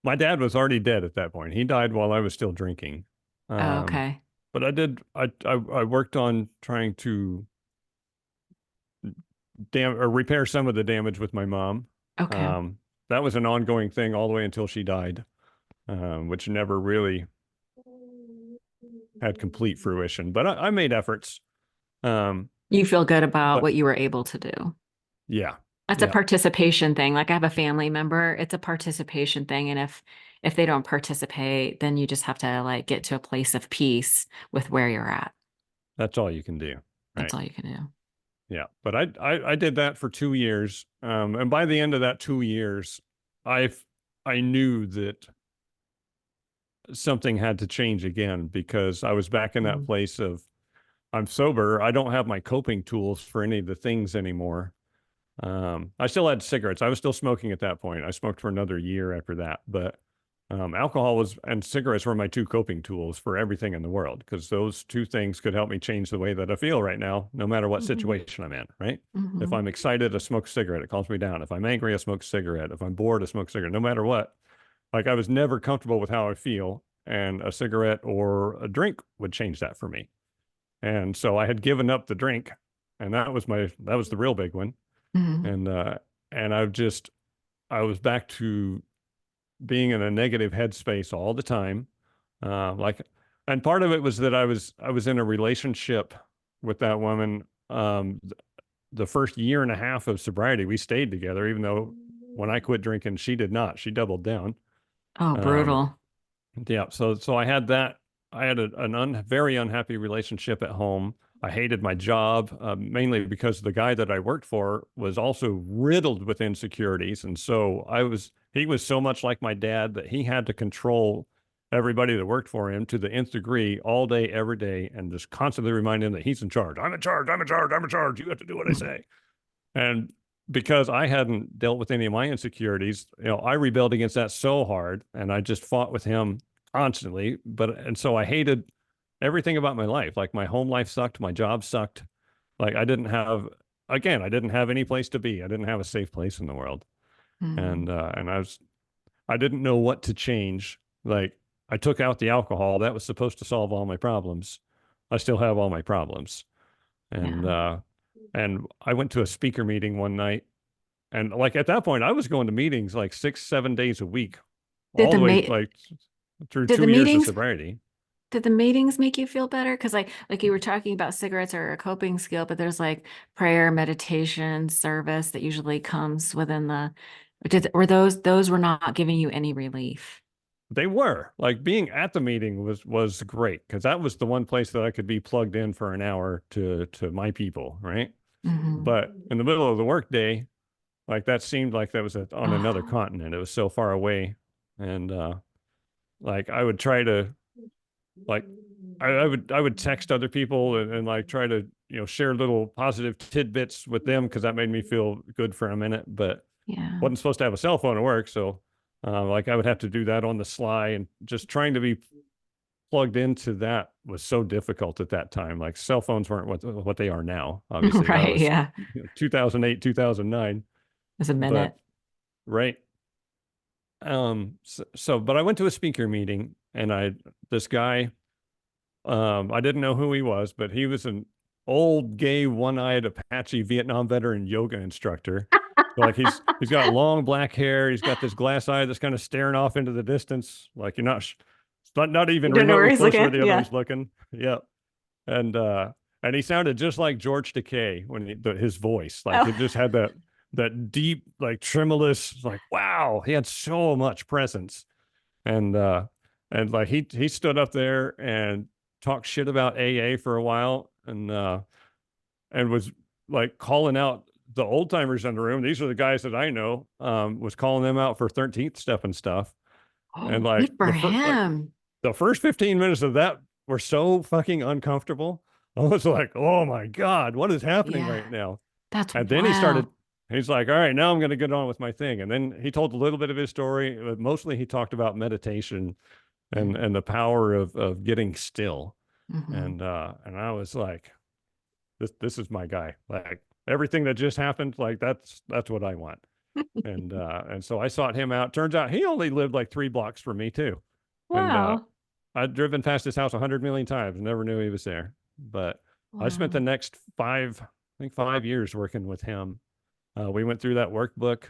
my dad was already dead at that point. He died while I was still drinking. Oh, Um, okay. but I worked on trying to or repair some of the damage with my mom. Okay. Um, that was an ongoing thing all the way until she died, which never really had complete fruition. But I made efforts. Um, You feel good about but what you were able to do. yeah, That's a yeah, participation thing. Like I have a family member, it's a participation thing. And if they don't participate, then you just have to like get to a place of peace with where you're at. that's all you can do, That's right? all you can do. Yeah, but I did that for 2 years, and by the end of that 2 years, I I knew that something had to change again because I was back in that Mhm. place of I'm sober. I don't have my coping tools for any of the things anymore. I still had cigarettes. I was still smoking at that point. I smoked for another year after that, but alcohol was and cigarettes were my two coping tools for everything in the world because those two things could help me change the way that I feel right now, no matter what Mhm. situation I'm in. Right? If Mhm. I'm excited, I smoke a cigarette. It calms me down. If I'm angry, I smoke a cigarette. If I'm bored, I smoke a cigarette. No matter what, like I was never comfortable with how I feel, and a cigarette or a drink would change that for me. And so I had given up the drink, and that was the real big one. Mhm. And I've just I was back to being in a negative headspace all the time. Like, and part of it was that I was in a relationship with that woman. The first year and a half of sobriety, we stayed together, even though when I quit drinking, she did not. She doubled down. Oh, Um, brutal. Yeah, so I had that. I had very unhappy relationship at home. I hated my job, mainly because the guy that I worked for was also riddled with insecurities, and so he was so much like my dad that he had to control everybody that worked for him to the nth degree all day, every day, and just constantly remind him that he's in charge. I'm in charge. I'm in charge. I'm in charge. You have to do what I say. And because I hadn't dealt with any of my insecurities, I rebelled against that so hard and I just fought with him constantly. And so I hated everything about my life. Like my home life sucked, my job sucked. Like I didn't have any place to be. I didn't have a safe place in the world. Mhm. And I didn't know what to change. Like I took out the alcohol. That was supposed to solve all my problems. I still have all my problems. And, Yeah. uh, and I went to a speaker meeting one night and like at that point, I was going to meetings like 6, 7 days a week, Did all the the way mate like through did the 2 years of meetings sobriety. did the meetings make you feel better? Because like you were talking about cigarettes are a coping skill, but there's like prayer, meditation, service that usually comes within the were those were not giving you any relief. They were like being at the meeting was great because that was the one place that I could be plugged in for an hour to my people, right? Hmm. But in the middle of the workday, like that seemed like that was on another Oh, continent. It was so far away, and like I would try to like I would text other people and like try to share little positive tidbits with them because that made me feel good for a minute, but yeah. wasn't supposed to have a cell phone at work, so like I would have to do that on the sly, and just trying to be plugged into that was so difficult at that time. Like cell phones weren't what they are now. Obviously, that Right. was Yeah. 2008, 2009, It was a but minute. right. But I went to a speaker meeting, and this guy, I didn't know who he was, but he was an old gay one-eyed Apache Vietnam veteran yoga instructor. So like he's got long black hair. He's got this glass eye that's kind of staring off into the distance. Like you're not, it's not You even don't know where remotely he's close to where looking? the other Yeah. one's looking. Yep. And and he sounded just like George Takei when his voice, like Oh, it just had that deep, like tremulous, like wow, he had so much presence. And and like he stood up there and talked shit about AA for a while, and was like calling out the old timers in the room. These are the guys that I know. Was calling them out for 13th step and stuff. And oh, like good for him. the first 15 minutes of that were so fucking uncomfortable. I was like, oh my God, what is happening Yeah. right now? That's And then wow. he's like, all right, now I'm going to get on with my thing. And then he told a little bit of his story, but mostly he talked about meditation and the power of getting still. Mm-hmm. And I was like, this is my guy. Like everything that just happened, like that's what I want. And so I sought him out. Turns out he only lived like 3 blocks from me too. And Wow. I'd driven past his house 100 million times, never knew he was there. But I spent the Wow. next I think 5 years working with him. We went through that workbook.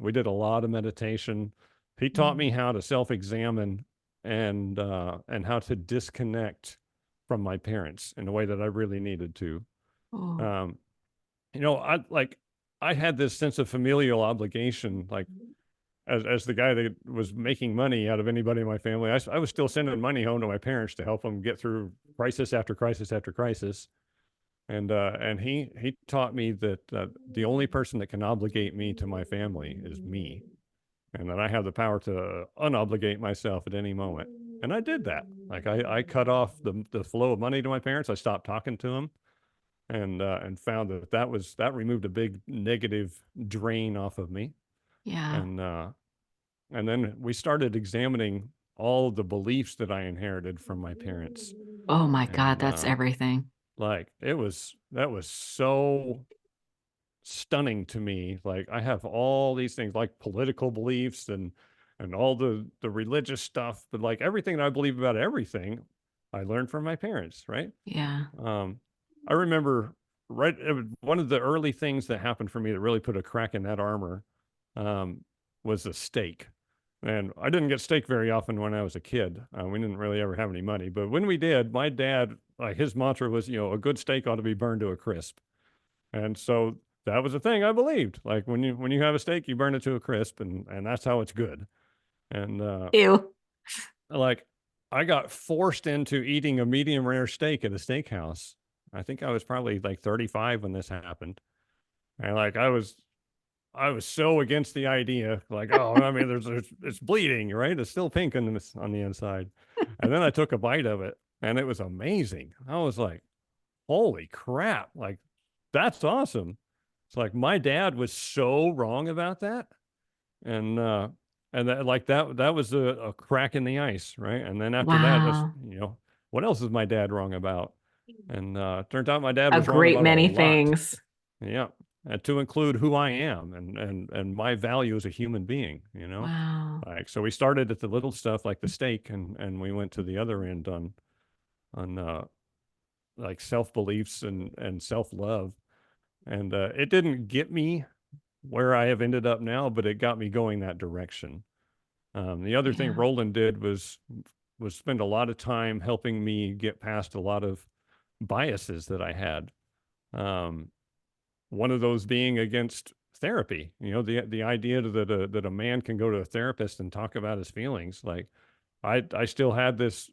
We did a lot of meditation. He taught me Mm. how to self-examine and how to disconnect from my parents in a way that I really needed to. Oh. Um, I had this sense of familial obligation, like as the guy that was making money out of anybody in my family. I was still sending money home to my parents to help them get through crisis after crisis after crisis. And he taught me that the only person that can obligate me to my family is me, and that I have the power to unobligate myself at any moment. And I did that. Like I cut off the flow of money to my parents. I stopped talking to them, and found that that removed a big negative drain off of me. Yeah. And then we started examining all of the beliefs that I inherited from my parents. Oh my God, And that's everything. like that was so stunning to me. Like I have all these things like political beliefs and all the religious stuff, but like everything that I believe about everything, I learned from my parents, right? Yeah. Um, I remember one of the early things that happened for me that really put a crack in that armor um, was a steak. And I didn't get steak very often when I was a kid. We didn't really ever have any money, but when we did, my dad, like his mantra was, a good steak ought to be burned to a crisp. And so that was a thing I believed. Like when you have a steak, you burn it to a crisp, and that's how it's good. And Ew. like I got forced into eating a medium rare steak at a steakhouse. I think I was probably like 35 when this happened. And like I was so against the idea, like, oh, I mean, there's it's bleeding, right? It's still pink on the inside. And then I took a bite of it and it was amazing. I was like, holy crap, like that's awesome. It's like my dad was so wrong about that. And that like that was a crack in the ice, right? And then after that, that's Wow. what else is my dad wrong about? And turned out my dad A was wrong great about a many lot. things. Yeah. To include who I am and my value as a human being, Wow. Like so we started at the little stuff like the steak and we went to the other end on like self beliefs and self love. And it didn't get me where I have ended up now, but it got me going that direction. The other thing Yeah. Roland did was spend a lot of time helping me get past a lot of biases that I had. Um, One of those being against therapy. The idea that a man can go to a therapist and talk about his feelings. Like I still had this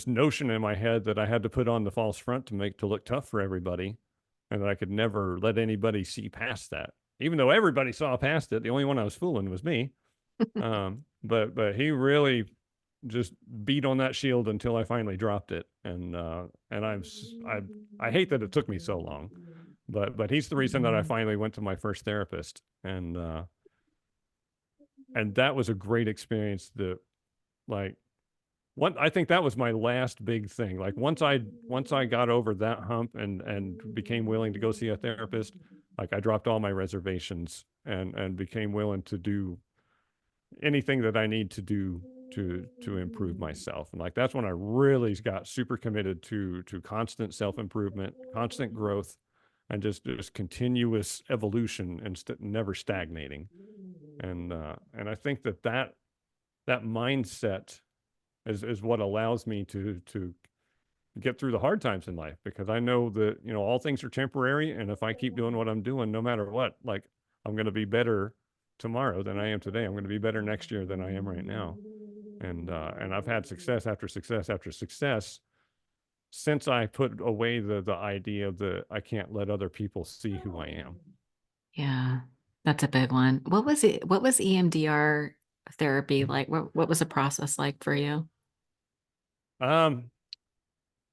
notion in my head that I had to put on the false front to look tough for everybody, and that I could never let anybody see past that. Even though everybody saw past it, the only one I was fooling was me. But he really just beat on that shield until I finally dropped it, and I hate that it took me so long, but he's the reason that I Mhm. finally went to my first therapist, and that was a great experience. Like I think that was my last big thing. Like once I got over that hump and became willing to go see a therapist, like I dropped all my reservations and became willing to do anything that I need to do to improve myself. And like that's when I really got super committed to constant self-improvement, constant growth, and just continuous evolution and never stagnating. And I think that mindset is what allows me to get through the hard times in life, because I know that all things are temporary, and if I keep doing what I'm doing, no matter what, like I'm going to be better tomorrow than I am today. I'm going to be better next year than I am right now. And I've had success after success after success since I put away the idea of I can't let other people see who I am. Yeah. That's a big one. What was it? What was EMDR therapy like? What was the process like for you? Um,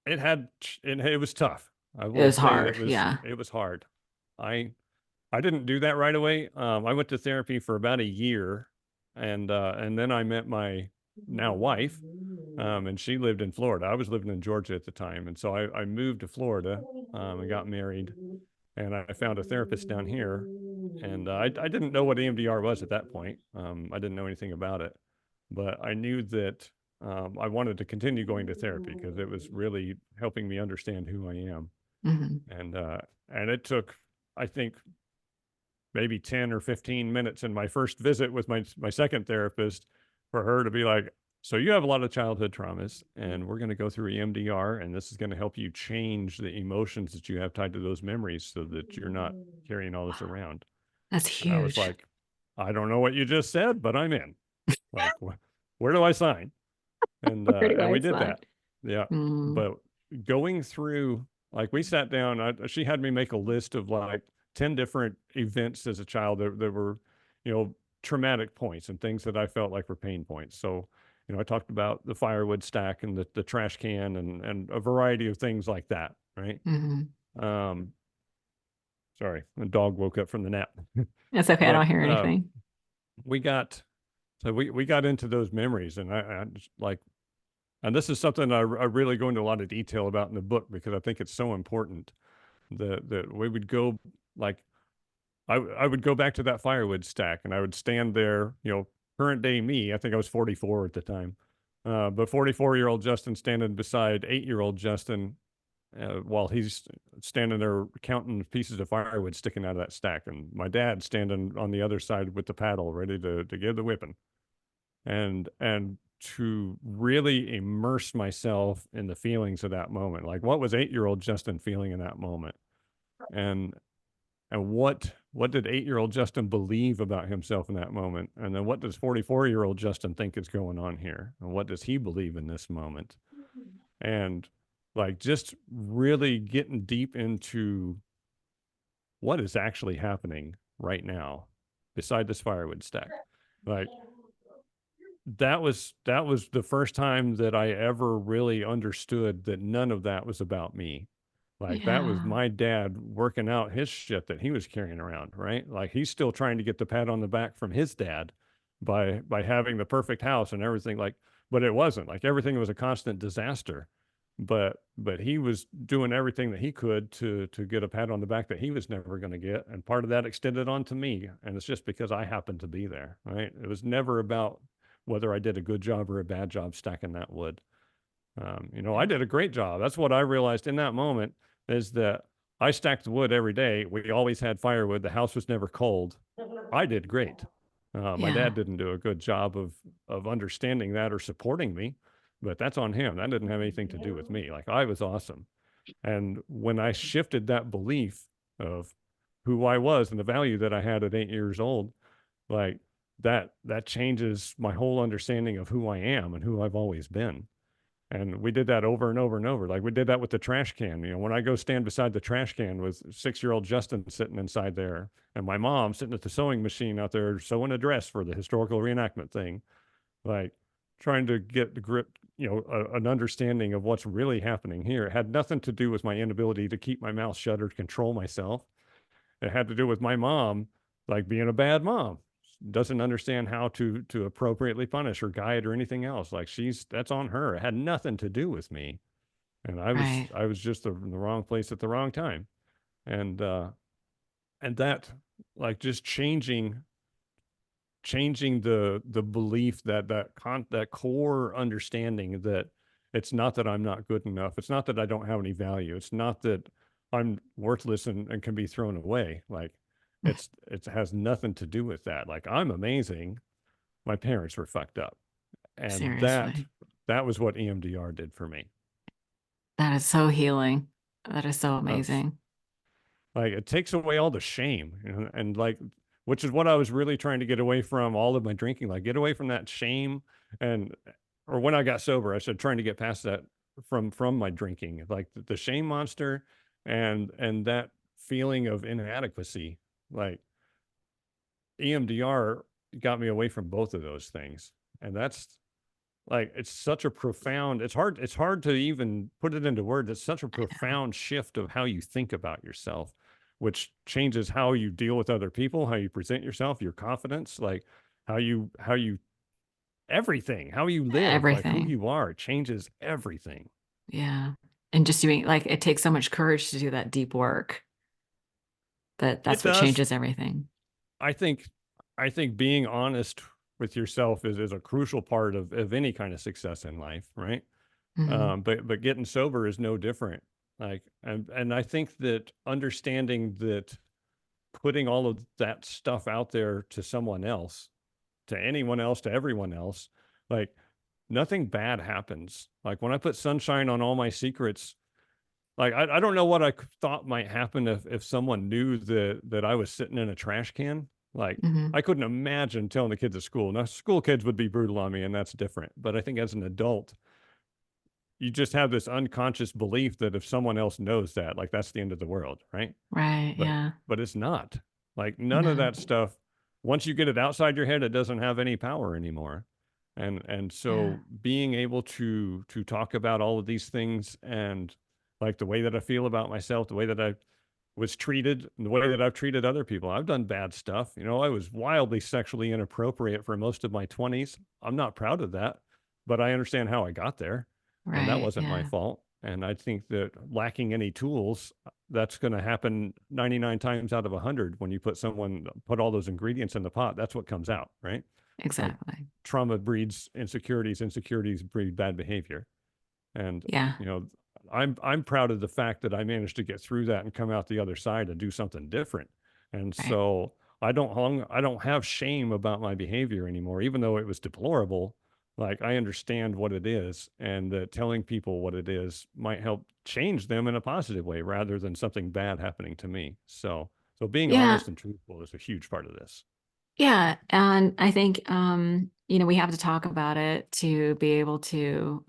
it was tough. I It will was say that hard. Yeah. it was hard. I I didn't do that right away. I went to therapy for about a year, and then I met my now wife, and she lived in Florida. I was living in Georgia at the time, and so I moved to Florida and got married, and I found a therapist down here, and I didn't know what EMDR was at that point. I didn't know anything about it, but I knew that I wanted to continue going to therapy because it was really helping me understand who I am. Mhm. And it took, I think, maybe 10 or 15 minutes in my first visit with my second therapist for her to be like, so you have a lot of childhood traumas, and we're going to go through EMDR, and this is going to help you change the emotions that you have tied to those memories so that you're not carrying all this Wow, around. that's And I was huge. like, I don't know what you just said, but I'm in. Like, where do I sign? Where do And I we did sign? that. Yeah. Mm, But going through, like, we sat down, she had me make a list of like 10 different events as a child that were, you know, traumatic points and things that I felt like were pain points. So, you know, I talked about the firewood stack and the trash can and a variety of things like that. Right. mhm. Um, Sorry, the dog woke up from the nap. It's okay. I But don't hear anything. we got, so we got into those memories, and I just like, and this is something I really go into a lot of detail about in the book because I think it's so important that we would go, like, I would go back to that firewood stack and I would stand there, you know, current day me, I think I was 44 at the time. But 44-year-old Justin standing beside 8-year-old Justin while he's standing there counting pieces of firewood sticking out of that stack. And my dad standing on the other side with the paddle ready to give the whipping. And to really immerse myself in the feelings of that moment. Like, what was 8-year-old Justin feeling in that moment? And and what did 8-year-old Justin believe about himself in that moment? And then what does 44-year-old Justin think is going on here? And what does he believe in this moment? And like, just really getting deep into what is actually happening right now beside this firewood stack. Like, that was the first time that I ever really understood that none of that was about me. Like, that was Yeah. my dad working out his shit that he was carrying around, right? Like, he's still trying to get the pat on the back from his dad by having the perfect house and everything, like, but it wasn't. Like, everything was a constant disaster. But he was doing everything that he could to get a pat on the back that he was never going to get, and part of that extended on to me, and it's just because I happened to be there, right? It was never about whether I did a good job or a bad job stacking that wood. You know, I did a great job. That's what I realized in that moment, is that I stacked the wood every day. We always had firewood. The house was never cold. I did great. My dad Yeah. didn't do a good job of understanding that or supporting me, but that's on him. That didn't have anything to do with me. Like, I was awesome. And when I shifted that belief of who I was and the value that I had at 8 years old, like, that changes my whole understanding of who I am and who I've always been. And we did that over and over and over. Like, we did that with the trash can. You know, when I go stand beside the trash can with 6-year-old Justin sitting inside there and my mom sitting at the sewing machine out there sewing a dress for the historical reenactment thing, like, trying to get the grip, you know, an understanding of what's really happening here. It had nothing to do with my inability to keep my mouth shut or control myself. It had to do with my mom, like, being a bad mom, doesn't understand how to appropriately punish or guide or anything else. Like, that's on her. It had nothing to do with me. And Right. I was just in the wrong place at the wrong time. And and that, like, just changing the belief that core understanding that it's not that I'm not good enough. It's not that I don't have any value. It's not that I'm worthless and can be thrown away. Like, it has nothing to do with that. Like, I'm amazing. My parents were fucked up. And Seriously. that was what EMDR did for me. That is so healing. That is so Of amazing. Like, it takes away all the shame, you know, and like, which is what I was really trying to get away from all of my drinking, like, get away from that shame. And or when I got sober, I said, trying to get past that from my drinking, like the shame monster and that feeling of inadequacy. Like, EMDR got me away from both of those things. And that's, like, it's such a profound, it's hard to even put it into words. It's such a I know. profound shift of how you think about yourself, which changes how you deal with other people, how you present yourself, your confidence, like, how you everything, how you live, like, who Everything. you are, it changes everything. Yeah. And just doing like it takes so much courage to do that deep work. but It that's what does. changes everything. I think I think being honest with yourself is a crucial part of any kind of success in life, right? Hmm. But getting sober is no different. Like, and I think that understanding that putting all of that stuff out there to someone else, to anyone else, to everyone else, like nothing bad happens. Like when I put sunshine on all my secrets, like I don't know what I thought might happen if someone knew that I was sitting in a trash can. Like Hmm. I couldn't imagine telling the kids at school. Now school kids would be brutal on me, and that's different. But I think as an adult, you just have this unconscious belief that if someone else knows that, like that's the end of the world, right? Right. But Yeah. but it's not. Like none of No. that stuff. Once you get it outside your head, it doesn't have any power anymore. And Yeah. so being able to talk about all of these things and like the way that I feel about myself, the way that I was treated, and the way that I've treated other people. I've done bad stuff. You know, I was wildly sexually inappropriate for most of my 20s. I'm not proud of that, but I understand how I got there, and that Right. wasn't my Yeah. fault. And I think that lacking any tools, that's going to happen 99 times out of 100 when you put all those ingredients in the pot. That's what comes out, right? Like Exactly. trauma breeds insecurities, insecurities breed bad behavior. And, Yeah. you know, I'm proud of the fact that I managed to get through that and come out the other side and do something different. And Right. so I don't have shame about my behavior anymore, even though it was deplorable. Like I understand what it is, and that telling people what it is might help change them in a positive way rather than something bad happening to me. So being Yeah. honest and truthful is a huge part of this. Yeah. And I think, we have to talk about it to be able to,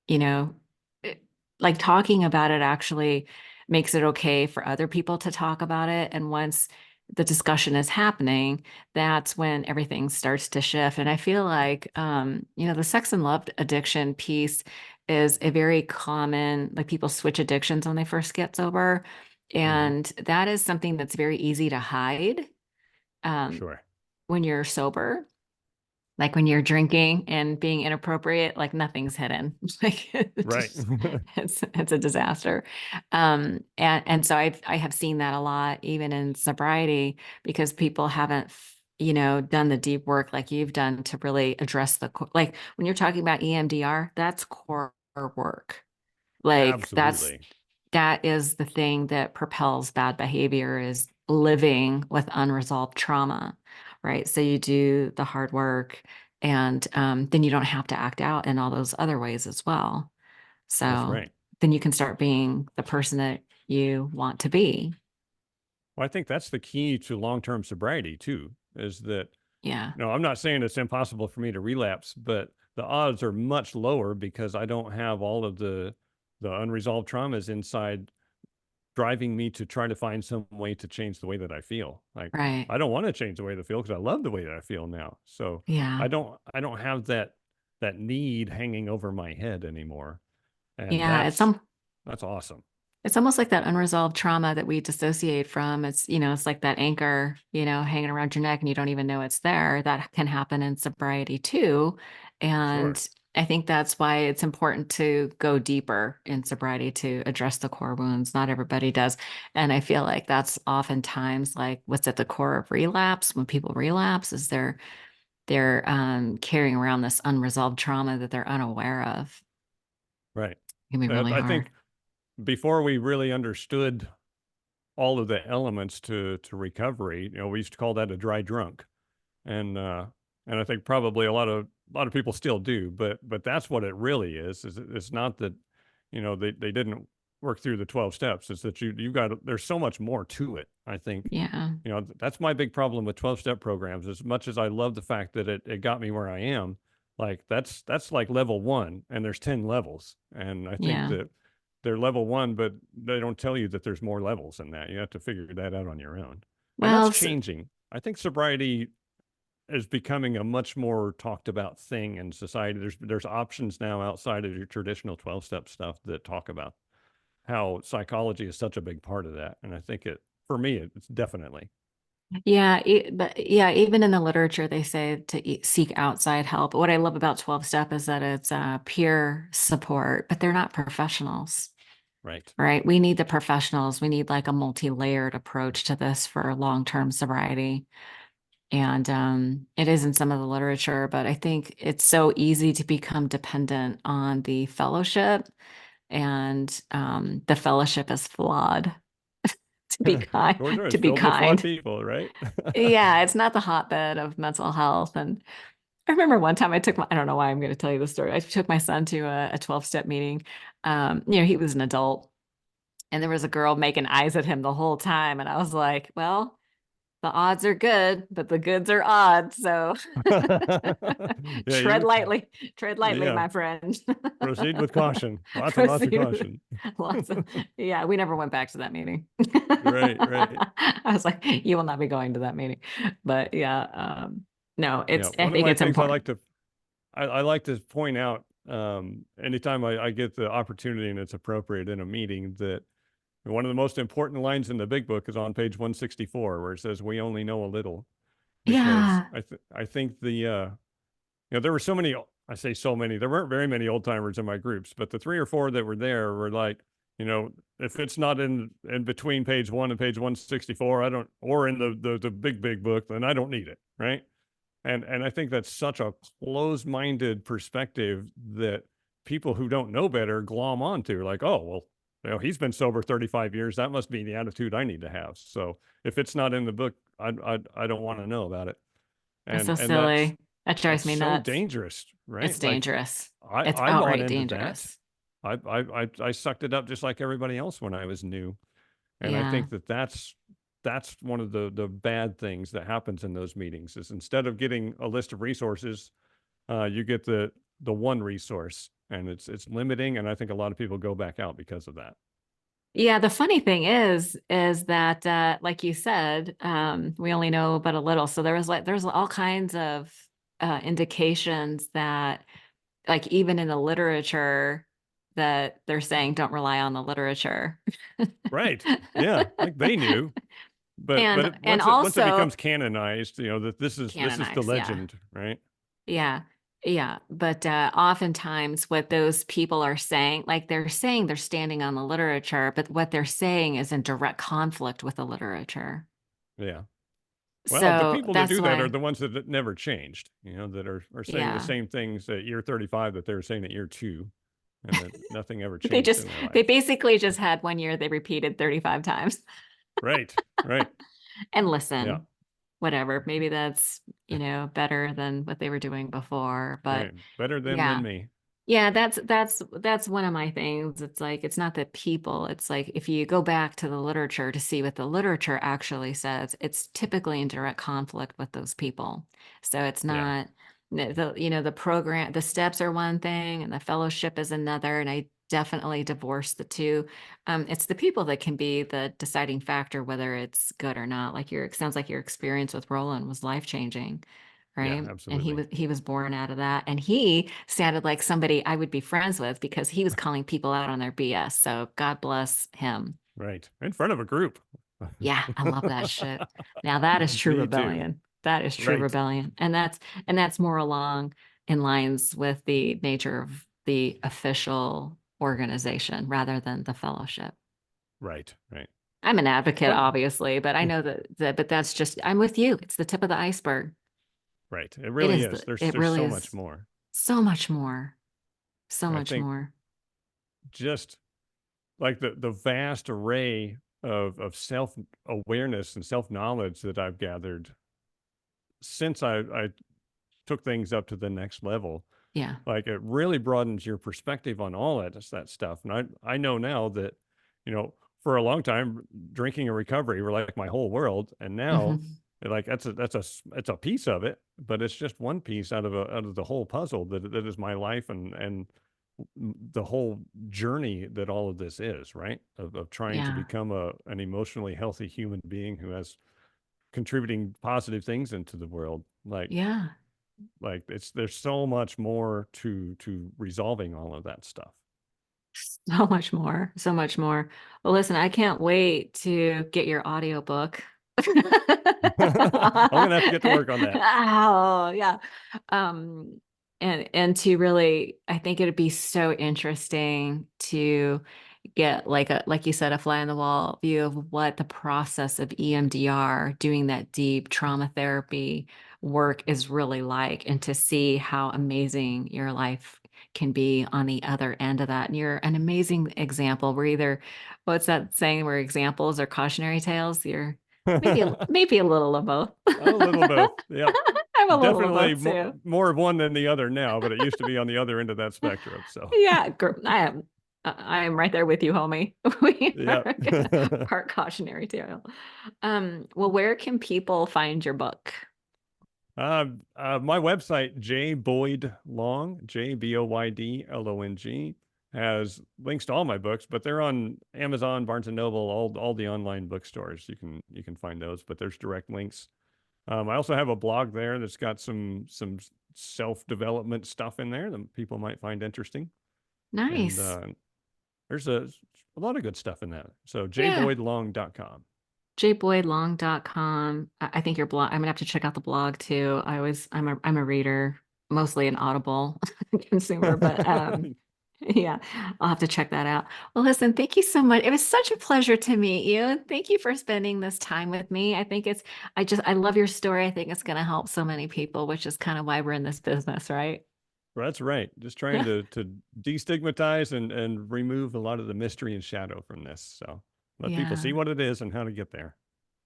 you know, it- like talking about it actually makes it okay for other people to talk about it. And once the discussion is happening, that's when everything starts to shift. And I feel like, the sex and love addiction piece is a very common, like people switch addictions when they first get sober. Hmm. And that is something that's very easy to hide um, Sure. when you're sober. Like when you're drinking and being inappropriate, like nothing's hidden. Like Right. it's a disaster. And so I have seen that a lot, even in sobriety, because people haven't, done the deep work like you've done to really address like when you're talking about EMDR, that's core work. Like Absolutely. that is the thing that propels bad behavior is living with unresolved trauma, right? So you do the hard work and then you don't have to act out in all those other ways as well. That's So right. then you can start being the person that you want to be. Well, I think that's the key to long-term sobriety too, is that, Yeah. no, I'm not saying it's impossible for me to relapse, but the odds are much lower because I don't have all of the unresolved traumas inside driving me to try to find some way to change the way that I feel. Like Right. I don't want to change the way that I feel because I love the way that I feel now. So Yeah. I don't have that need hanging over my head anymore. And Yeah. that's awesome. It's almost like that unresolved trauma that we dissociate from. It's like that anchor, hanging around your neck and you don't even know it's there. That can happen in sobriety too. Sure. And I think that's why it's important to go deeper in sobriety to address the core wounds. Not everybody does. And I feel like that's oftentimes like what's at the core of relapse when people relapse is they're carrying around this unresolved trauma that they're unaware of. Right. It can be really I hard. think before we really understood all of the elements to recovery, we used to call that a dry drunk. And and I think probably a lot of people still do, but that's what it really is it's not that, they didn't work through the 12 steps. It's that you got there's so much more to it. I think, Yeah. that's my big problem with 12-step programs. As much as I love the fact that it got me where I am, like that's like level 1 and there's 10 levels. And I think Yeah. that they're level 1, but they don't tell you that there's more levels than that. You have to figure that out on your own. And that's Well, changing. I think sobriety is becoming a much more talked about thing in society. There's options now outside of your traditional 12-step stuff that talk about how psychology is such a big part of that. And I think for me, it's definitely. yeah, but yeah, even in the literature, they say to seek outside help. What I love about 12 step is that it's peer support, but they're not professionals. Right. right? We need the professionals. We need like a multi-layered approach to this for long-term sobriety. And it is in some of the literature, but I think it's so easy to become dependent on the fellowship, and the fellowship is flawed. To be kind, Georgia is to be filled with flawed kind. people, right? Yeah, it's not the hotbed of mental health. And I remember one time I don't know why I'm going to tell you the story. I took my son to a 12-step meeting. He was an adult, and there was a girl making eyes at him the whole time. And I was like, well, the odds are good, but the goods are odd. So Yeah, you, tread lightly, yeah, my friend. proceed with caution. Lots and lots of Proceed with caution. lots of, yeah, we never went back to that meeting. Right, right. I was like, you will not be going to that meeting. But yeah, no, Yeah, I one of think my it's things important. I like to point out, anytime I get the opportunity and it's appropriate in a meeting, that one of the most important lines in the big book is on page 164, where it says, "We only know a little," because Yeah. I think there were so many. I say so many. There weren't very many old timers in my groups, but the 3 or 4 that were there were like, if it's not in between page 1 and page 164, I don't, or in the big book, then I don't need it, right? And I think that's such a closed-minded perspective that people who don't know better glom onto, like, oh, well, he's been sober 35 years. That must be the attitude I need to have. So if it's not in the book, I don't want to know about it. It's so And that's silly. That drives me so nuts. dangerous, It's right? Like dangerous. I It's I bought outright into that. dangerous. I sucked it up just like everybody else when I was new. And I Yeah. think that's one of the bad things that happens in those meetings is instead of getting a list of resources, you get the one resource, and it's limiting. And I think a lot of people go back out because of that. Yeah, the funny thing is that like you said, we only know but a little. So there's all kinds of indications that, like, even in the literature, that they're saying don't rely on the literature. Right. Yeah. Like they knew, but And once it also becomes canonized, that this is the canonized, yeah. legend, right? Yeah. Yeah. But oftentimes what those people are saying, like they're saying they're standing on the literature, but what they're saying is in direct conflict with the literature. Yeah. Well, the So people that that's do that are why, the ones that never changed, that are saying the yeah. same things at year 35 that they were saying at year 2, and that nothing ever They changed just in their they life. basically just had one year they repeated 35 times. Right. Right. And Yeah. listen, whatever, maybe that's, better than what they were doing before, but Right. Better them than yeah. me. Yeah, that's one of my things. It's like it's not the people. It's like if you go back to the literature to see what the literature actually says, it's typically in direct conflict with those people. So it's Yeah. not the program, the steps are one thing and the fellowship is another. And I definitely divorce the two. It's the people that can be the deciding factor whether it's good or not. It sounds like your experience with Roland was life-changing, Yeah. right? And he Absolutely. was he was born out of that. And he sounded like somebody I would be friends with because he was calling people out on their BS. So God bless him. Right. In front of a group. Yeah, I love that shit. Now that is true Me too. rebellion. That is true Right. rebellion. And that's more along in lines with the nature of the official organization rather than the fellowship. Right. Right. I'm an advocate, Well, obviously, but I know that but that's just I'm with you. It's the tip of the iceberg. right. It It really is is. it There's really so much is more. so much more. So I much think more. just like the vast array of self awareness and self knowledge that I've gathered since I took things up to the next level, Yeah. like it really broadens your perspective on all that stuff. And I know now that, for a long time, drinking and recovery were like my whole world. And now, Hmm. like it's a piece of it, but it's just one piece out of the whole puzzle that is my life and the whole journey that all of this is, right? Of trying to Yeah. become an emotionally healthy human being who has contributing positive things into the world. Yeah. There's so much more to resolving all of that stuff. So much more. So much more. Well, listen, I can't wait to get your audiobook. I'm gonna have to get to work on that. Oh, yeah. Um, and to really, I think it'd be so interesting to get like you said, a fly on the wall view of what the process of EMDR, doing that deep trauma therapy work is really like, and to see how amazing your life can be on the other end of that. And you're an amazing example. We're either, what's that saying? We're examples or cautionary tales. You're maybe a little of both. A little both. Yep. I'm a little of Definitely both too. more of one than the other now, but it used to be on the other end of that spectrum. So, Yeah, I am right there with you, homie. We yeah. are part cautionary tale. Well, where can people find your book? My website, jboydlong, JBoydLong, has links to all my books, but they're on Amazon, Barnes and Noble, all the online bookstores. You can find those, but there's direct links. I also have a blog there that's got some self-development stuff in there that people might find interesting. And Nice. there's a lot of good stuff in that. So Yeah. jboydlong.com. jboydlong.com. I think your blog, I'm gonna have to check out the blog too. I'm a reader, mostly an Audible consumer, but yeah, I'll have to check that out. Well, listen, thank you so much. It was such a pleasure to meet you. And thank you for spending this time with me. I love your story. I think it's going to help so many people, which is kind of why we're in this business, right? That's right. Just trying to destigmatize and remove a lot of the mystery and shadow from this. So let people Yeah, see what it is and how to get there.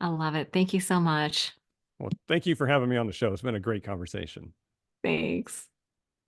I love it. Thank you so much. Well, thank you for having me on the show. It's been a great conversation. Thanks.